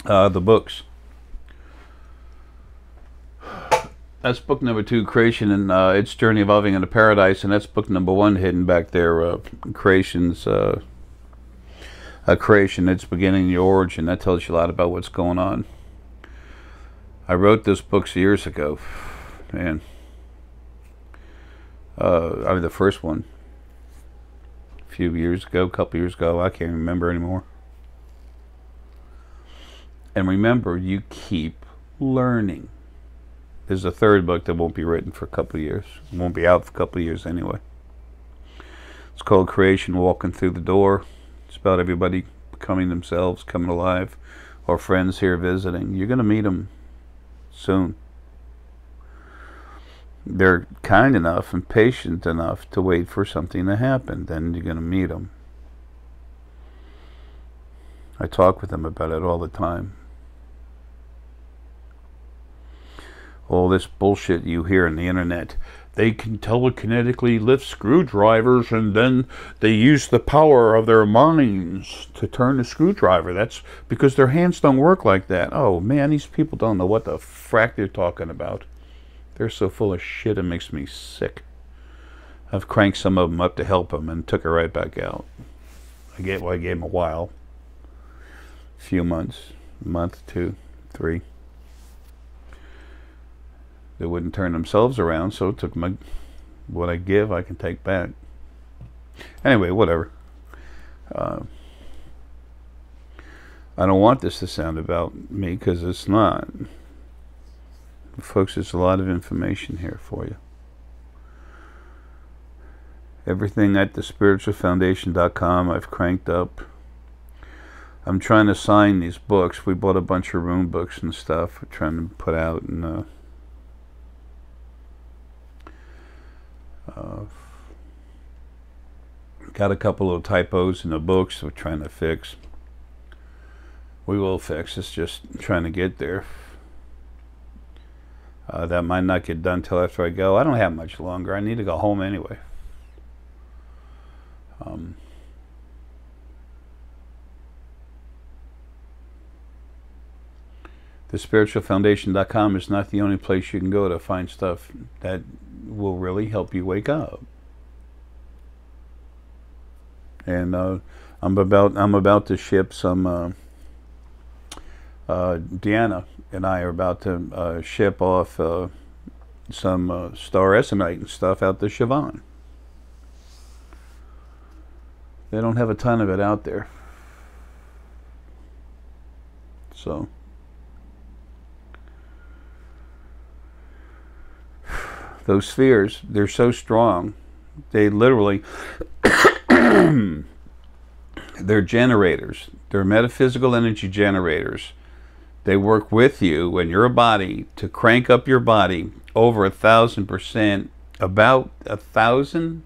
The books. That's book number 2, Creation and Its Journey Evolving into Paradise, and that's book number 1 hidden back there, Creation's Creation, Its Beginning, the Origin. That tells you a lot about what's going on. I wrote this book years ago, man. I mean, the first one, a few years ago, a couple years ago, I can't remember anymore. And remember, you keep learning. There's a 3rd book that won't be written for a couple of years. It won't be out for a couple of years anyway. It's called Creation, Walking Through the Door. It's about everybody becoming themselves, coming alive, or friends here visiting. You're going to meet them soon. They're kind enough and patient enough to wait for something to happen. Then you're going to meet them. I talk with them about it all the time. All this bullshit you hear on the internet. They can telekinetically lift screwdrivers, and then they use the power of their minds to turn the screwdriver. That's because their hands don't work like that. Oh man, these people don't know what the frack they're talking about. They're so full of shit it makes me sick. I've cranked some of them up to help them and took it right back out. I gave them a while. A few months. A month, 2, 3. They wouldn't turn themselves around, so it took what I give, I can take back. Anyway, whatever. I don't want this to sound about me, because it's not. Folks, there's a lot of information here for you. Everything at thespiritualfoundation.com I've cranked up. I'm trying to sign these books. We bought a bunch of rune books and stuff. We're trying to put out, and got a couple of typos in the books we're trying to fix. We will fix. It's just trying to get there. That might not get done till after I go. I don't have much longer. I need to go home anyway. TheSpiritualFoundation.com is not the only place you can go to find stuff that will really help you wake up. And I'm about to ship some. Deanna and I are about to ship off some star essenite and stuff out to Siobhan. They don't have a ton of it out there, so those spheres, they're so strong, they literally they're generators. They're metaphysical energy generators. They work with you and your body to crank up your body over 1,000%, about 1,000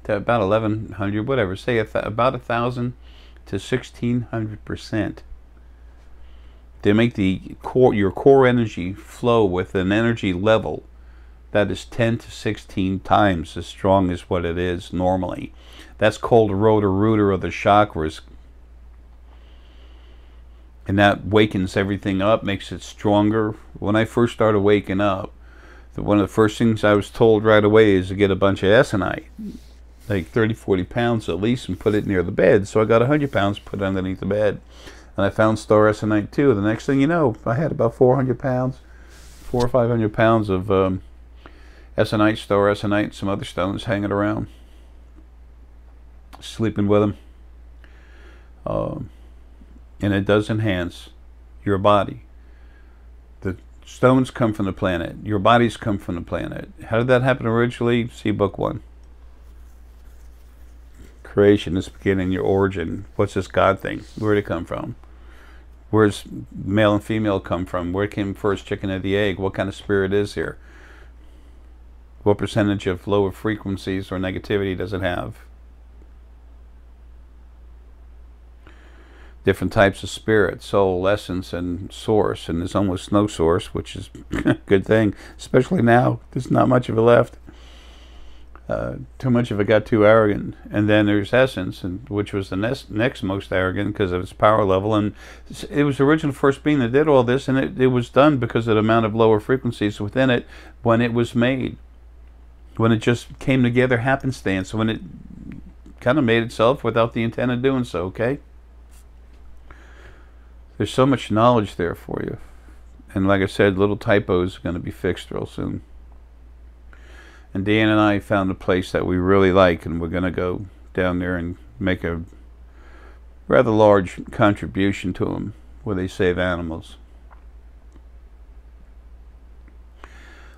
to about 1,100, whatever. Say about 1,000 to 1,600%. They make the core, your core energy flow with an energy level that is 10 to 16 times as strong as what it is normally. That's called rotor-rooter of the chakras. And that wakens everything up, makes it stronger. When I first started waking up, one of the first things I was told right away is to get a bunch of essenite, like 30, 40 pounds at least, and put it near the bed. So I got 100 pounds put underneath the bed. And I found star essenite too. The next thing you know, I had about 400 pounds, 400 or 500 pounds of essenite, star essenite, some other stones hanging around. Sleeping with them. And it does enhance your body. The stones come from the planet. Your bodies come from the planet. How did that happen originally? See book 1. Creation is beginning, your origin. What's this God thing? Where did it come from? Where's male and female come from? Where came first, chicken or the egg? What kind of spirit is here? What percentage of lower frequencies or negativity does it have? Different types of spirit, soul, essence, and source. And there's almost no source, which is a good thing, especially now. There's not much of it left. Too much of it got too arrogant. And then there's essence, which was the next most arrogant because of its power level. And it was the original first being that did all this, and it was done because of the amount of lower frequencies within it when it was made. When it just came together happenstance. When it kind of made itself without the intent of doing so, okay? There's so much knowledge there for you. And like I said, little typos are going to be fixed real soon. And Dan and I found a place that we really like, and we're going to go down there and make a rather large contribution to them where they save animals.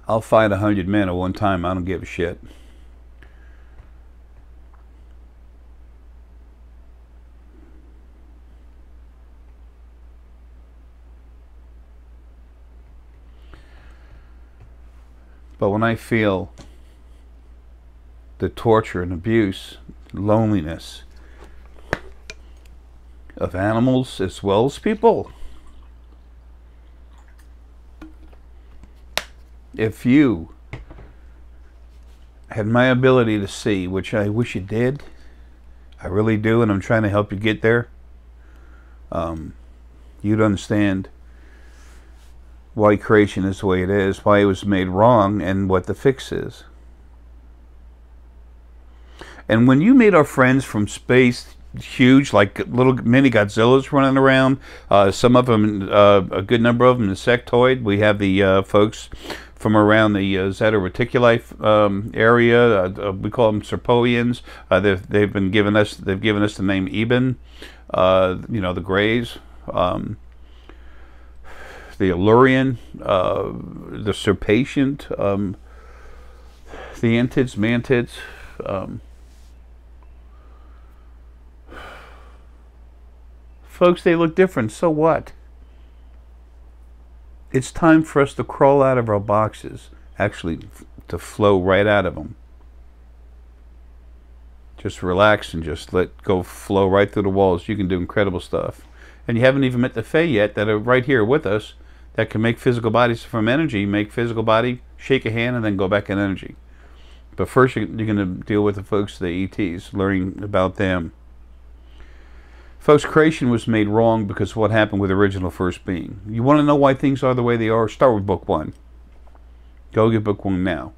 I'll fight 100 men at one time. I don't give a shit. But when I feel the torture and abuse, loneliness of animals as well as people, if you had my ability to see, which I wish you did, I really do, and I'm trying to help you get there, you'd understand why creation is the way it is, why it was made wrong, and what the fix is. And when you meet our friends from space, huge, like little mini Godzillas running around, some of them, a good number of them, insectoid. We have the folks from around the Zeta Reticuli area. We call them Serpoians. They've given us the name Eben. You know, the Greys. The Allurian, the Serpatient, the Antids, Mantids, folks, they look different, so what? It's time for us to crawl out of our boxes, actually to flow right out of them. Just relax and just let go, flow right through the walls. You can do incredible stuff. And you haven't even met the Fae yet that are right here with us, that can make physical bodies from energy, make physical body, shake a hand, and then go back in energy. But first you're going to deal with the folks, the ETs, learning about them. Folks, creation was made wrong because of what happened with the original first being. You want to know why things are the way they are? Start with book 1. Go get book 1 now.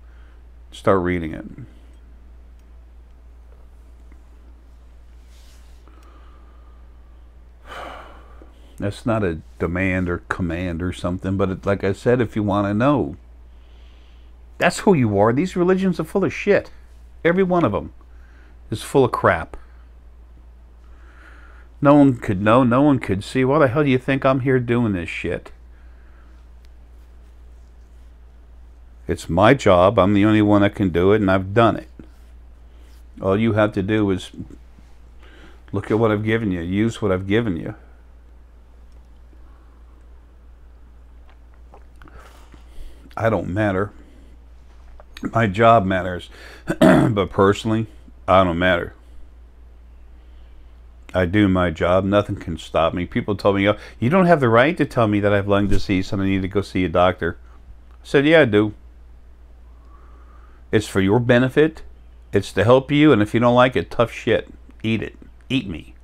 Start reading it. That's not a demand or command or something, but like I said, if you want to know, that's who you are. These religions are full of shit. Every one of them is full of crap. No one could know, no one could see. Why the hell do you think I'm here doing this shit? It's my job. I'm the only one that can do it, and I've done it. All you have to do is look at what I've given you. Use what I've given you. I don't matter. My job matters. But personally, I don't matter. I do my job. Nothing can stop me. People told me, oh, you don't have the right to tell me that I have lung disease and I need to go see a doctor. I said, yeah, I do. It's for your benefit. It's to help you. And if you don't like it, tough shit. Eat it. Eat me.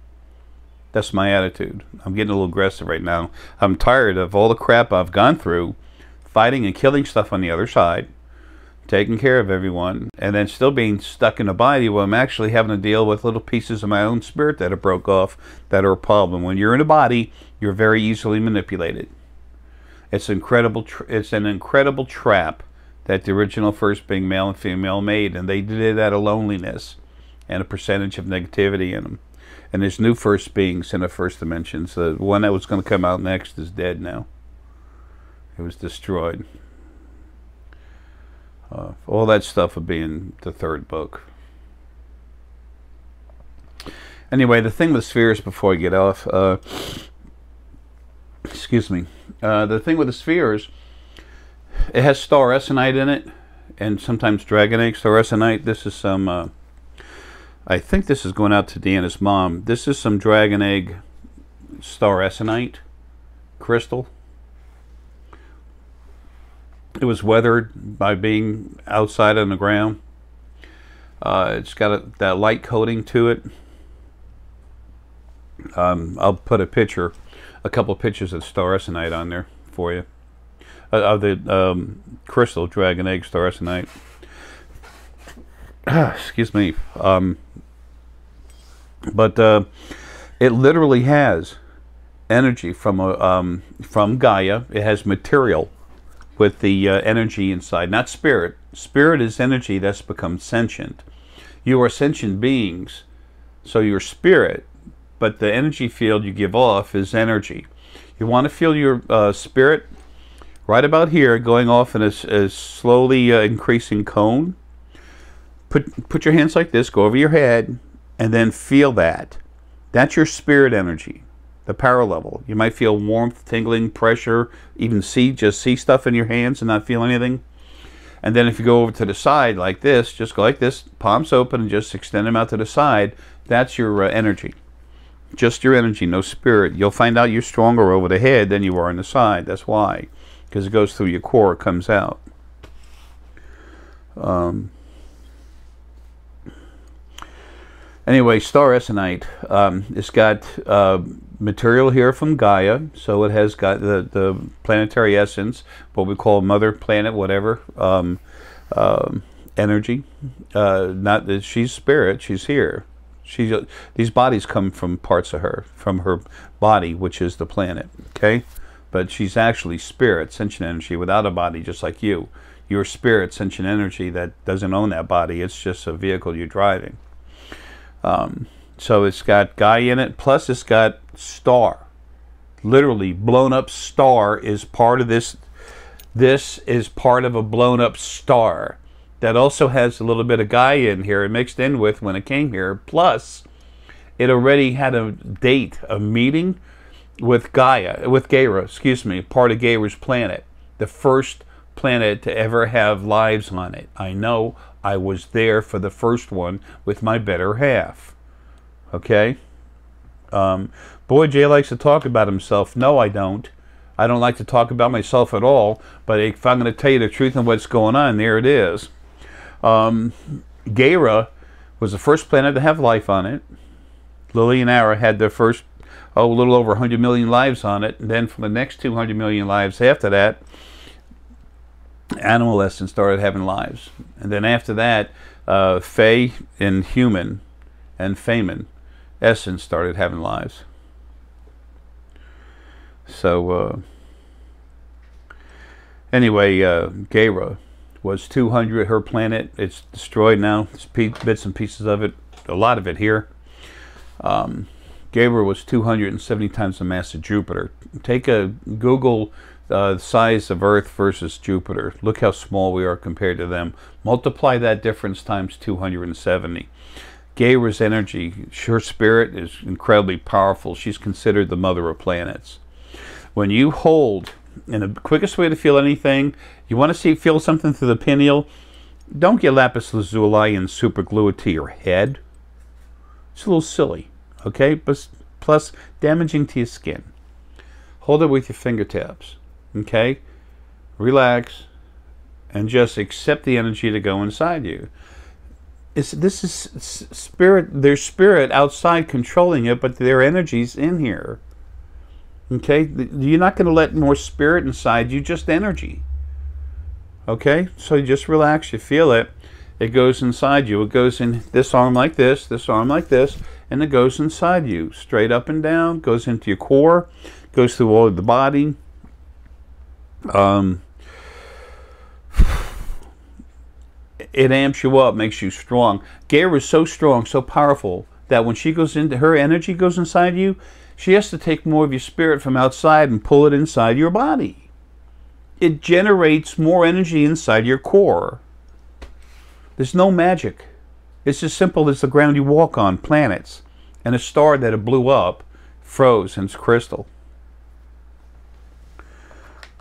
That's my attitude. I'm getting a little aggressive right now. I'm tired of all the crap I've gone through, fighting and killing stuff on the other side, taking care of everyone, and then still being stuck in a body where I'm actually having to deal with little pieces of my own spirit that have broke off that are a problem. When you're in a body, you're very easily manipulated. It's incredible. It's an incredible trap that the original first being male and female made, and they did it out of loneliness and a percentage of negativity in them. And there's new first beings in the first dimensions. The one that was going to come out next is dead now. It was destroyed. All that stuff will be in the third book. Anyway, the thing with spheres, before I get off, excuse me, the thing with the spheres, it has star essonite in it, and sometimes dragon egg star essonite. This is some, I think this is going out to Deanna's mom. This is some dragon egg star essonite crystal. It was weathered by being outside on the ground. It's got that light coating to it. I'll put a couple pictures of star essonite on there for you. Of the crystal dragon egg star essonite. Excuse me. But it literally has energy from Gaia. It has material with the energy inside, not spirit. Spirit is energy that's become sentient. You are sentient beings, so you're spirit, but the energy field you give off is energy. You want to feel your spirit right about here, going off in a slowly increasing cone. Put your hands like this, go over your head, and then feel that. That's your spirit energy. The power level. You might feel warmth, tingling, pressure, even just see stuff in your hands and not feel anything. And then if you go over to the side like this, just go like this, palms open and just extend them out to the side. That's your energy. Just your energy, no spirit. You'll find out you're stronger over the head than you are on the side. That's why. Because it goes through your core, it comes out. Anyway, star essonite. It's got material here from Gaia, so it has got the planetary essence, what we call mother planet, whatever, energy. Not that she's spirit, she's here. These bodies come from parts of her, from her body, which is the planet, okay? But she's actually spirit, sentient energy, without a body, just like you. You're spirit, sentient energy that doesn't own that body. It's just a vehicle you're driving. So it's got Gaia in it, plus it's got star. Literally, blown up star is part of this. This is part of a blown up star that also has a little bit of Gaia in here, mixed in with when it came here. Plus, it already had a date, a meeting with Gaia, excuse me, part of Gaira's planet. The first planet to ever have lives on it. I know. I was there for the first one with my better half. Okay? Boy, Jay likes to talk about himself. No, I don't. I don't like to talk about myself at all. But if I'm going to tell you the truth and what's going on, there it is. Gaira was the first planet to have life on it. Lily and Arae had their first, a little over 100 million lives on it. And then for the next 200 million lives after that, animal essence started having lives. And then after that, Fae and human and Femen essence started having lives. So anyway, Gaia was 200. Her planet, it's destroyed now. There's bits and pieces of it, a lot of it here. Gaia was 270 times the mass of Jupiter. Take a Google size of Earth versus Jupiter. Look how small we are compared to them. Multiply that difference times 270. Gaia's energy, her spirit is incredibly powerful. She's considered the mother of planets. When you hold, and the quickest way to feel anything, you want to feel something through the pineal, don't get lapis lazuli and super glue it to your head. It's a little silly, okay? But plus damaging to your skin. Hold it with your fingertips, okay? Relax and just accept the energy to go inside you. This is spirit, their spirit outside controlling it, but their energy's in here. Okay? You're not going to let more spirit inside you, just energy. Okay? So you just relax, you feel it. It goes inside you. It goes in this arm like this arm like this, and it goes inside you, straight up and down, goes into your core, goes through all of the body. It amps you up, makes you strong. Gaia is so strong, so powerful, that when she goes into, her energy goes inside you, she has to take more of your spirit from outside and pull it inside your body. It generates more energy inside your core. There's no magic. It's as simple as the ground you walk on, planets, and a star that it blew up, froze, and it's crystal.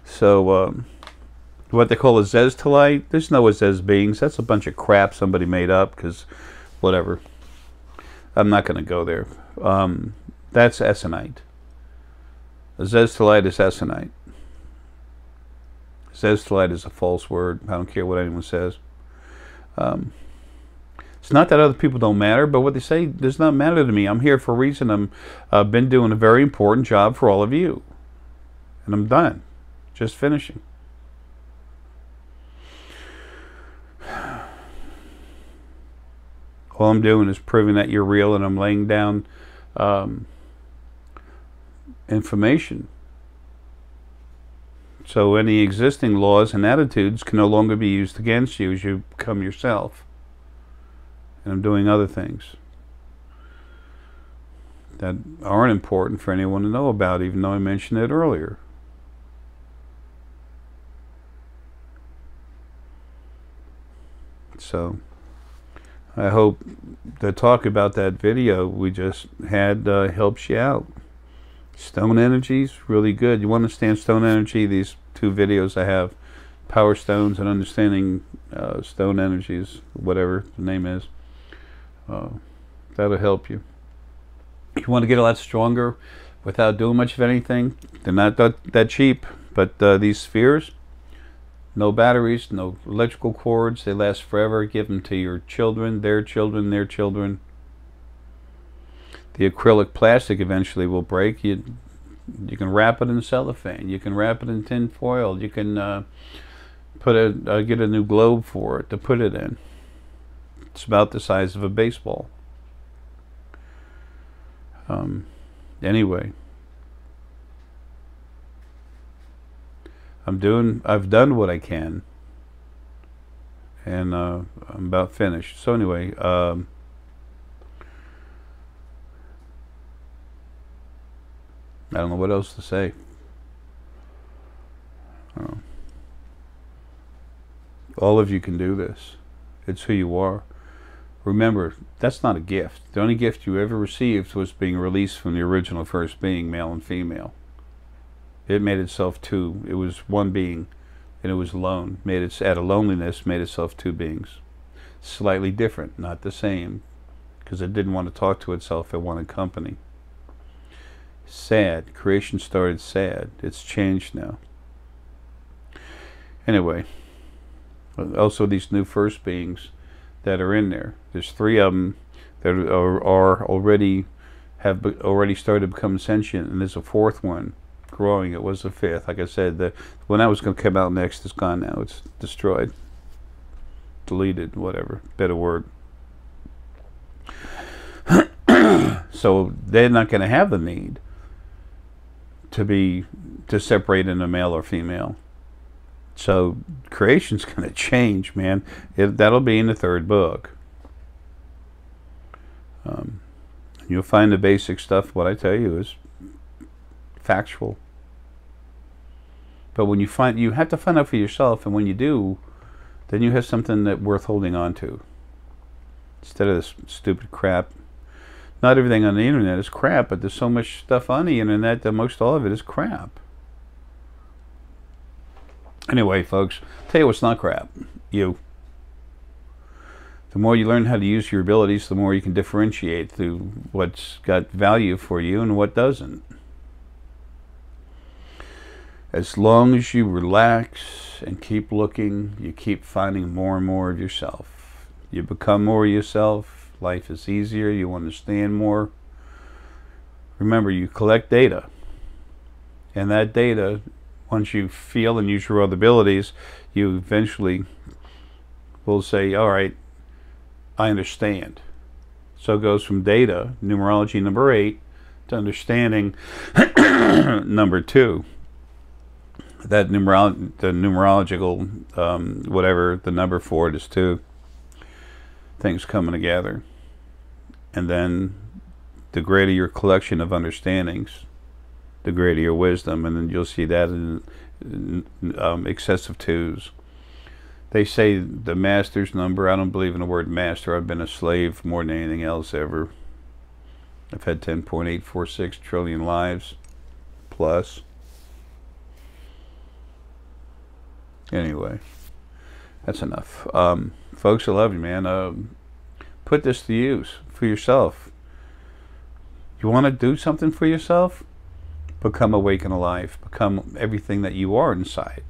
So, what they call a zestolite, there's no Zez beings. That's a bunch of crap somebody made up, because whatever. I'm not going to go there. That's Essonite. A zestolite is Essonite. Zestolite is a false word. I don't care what anyone says. It's not that other people don't matter, but what they say does not matter to me. I'm here for a reason. I've been doing a very important job for all of you. And I'm done. Just finishing. All I'm doing is proving that you're real, and I'm laying down information. So any existing laws and attitudes can no longer be used against you as you become yourself. And I'm doing other things that aren't important for anyone to know about, even though I mentioned it earlier. So I hope the talk about that video we just had helps you out. Stone energy is really good. You want to understand stone energy? These two videos I have, Power Stones and Understanding Stone Energies, whatever the name is. That'll help you. You want to get a lot stronger without doing much of anything? They're not that cheap, but these spheres, no batteries, no electrical cords, they last forever. Give them to your children, their children, their children. The acrylic plastic eventually will break. You can wrap it in cellophane. You can wrap it in tin foil. You can get a new globe for it to put it in. It's about the size of a baseball. Anyway, I've done what I can, and I'm about finished. So anyway, I don't know what else to say. All of you can do this. It's who you are. Remember, that's not a gift. The only gift you ever received was being released from the original first being, male and female. It made itself two. It was one being, and it was alone. Out of loneliness, made itself two beings. Slightly different, not the same, because it didn't want to talk to itself. It wanted company. Sad. Creation started sad. It's changed now. Anyway, also these new first beings that are in there. There's 3 of them that are already started to become sentient, and there's a 4th one growing. It was the 5th. Like I said, the one that was going to come out next is gone now. It's destroyed, deleted, whatever, better word. So they're not going to have the need to separate in a male or female. So creation's going to change, man. That'll be in the third book. You'll find the basic stuff. What I tell you is factual. But when you have to find out for yourself, and when you do, then you have something that worth holding on to. Instead of this stupid crap. Not everything on the internet is crap, but there's so much stuff on the internet that most all of it is crap. Anyway, folks, tell you what's not crap. You. The more you learn how to use your abilities, the more you can differentiate through what's got value for you and what doesn't. As long as you relax and keep looking, you keep finding more and more of yourself. You become more yourself. Life is easier. You understand more. Remember, you collect data. And that data, once you feel and use your other abilities, you eventually will say, all right, I understand. So it goes from data, numerology number 8, to understanding number 2. That the numerological, whatever, the number for it is 2. Things coming together. And then the greater your collection of understandings, the greater your wisdom. And then you'll see that in excessive 2s. They say the master's number. I don't believe in the word master. I've been a slave more than anything else ever. I've had 10.846 trillion lives plus. Anyway, that's enough. Folks, I love you, man. Put this to use for yourself. You want to do something for yourself? Become awake and alive. Become everything that you are inside.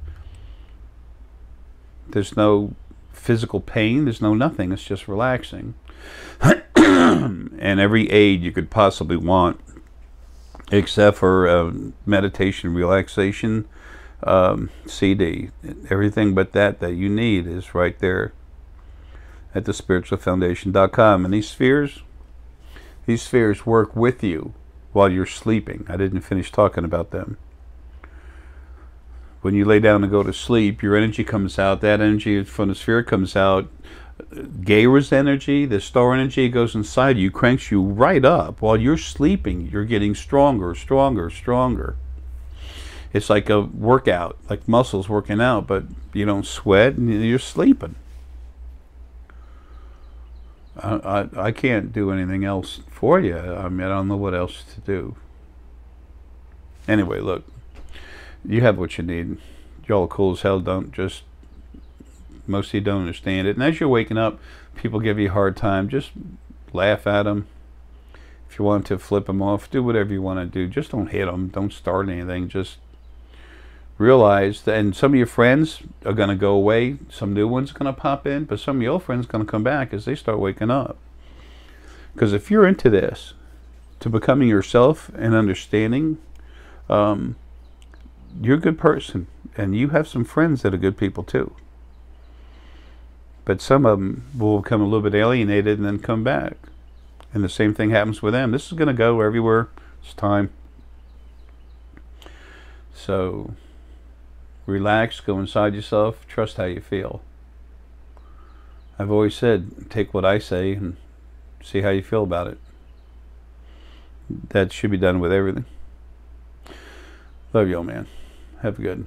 There's no physical pain. There's no nothing. It's just relaxing. And every aid you could possibly want, except for meditation, relaxation, CD. Everything but that you need is right there at thespiritualfoundation.com. And these spheres work with you while you're sleeping. I didn't finish talking about them. When you lay down to go to sleep, your energy comes out. That energy from the sphere comes out. Gaira's energy, the star energy, goes inside you, cranks you right up. While you're sleeping, you're getting stronger, stronger, stronger. It's like a workout, like muscles working out, but you don't sweat and you're sleeping. I can't do anything else for you. I mean, I don't know what else to do. Anyway, look. You have what you need. Y'all are cool as hell. Most of you don't understand it. And as you're waking up, people give you a hard time. Just laugh at them. If you want to flip them off, do whatever you want to do. Just don't hit them. Don't start anything. Just realize that, and some of your friends are going to go away. Some new ones are going to pop in. But some of your old friends are going to come back as they start waking up. Because if you're into this, to becoming yourself and understanding, you're a good person, and you have some friends that are good people too. But some of them will become a little bit alienated and then come back. And the same thing happens with them. This is going to go everywhere. It's time. So relax, go inside yourself, trust how you feel. I've always said, take what I say and see how you feel about it. That should be done with everything. Love you all, man. Have a good.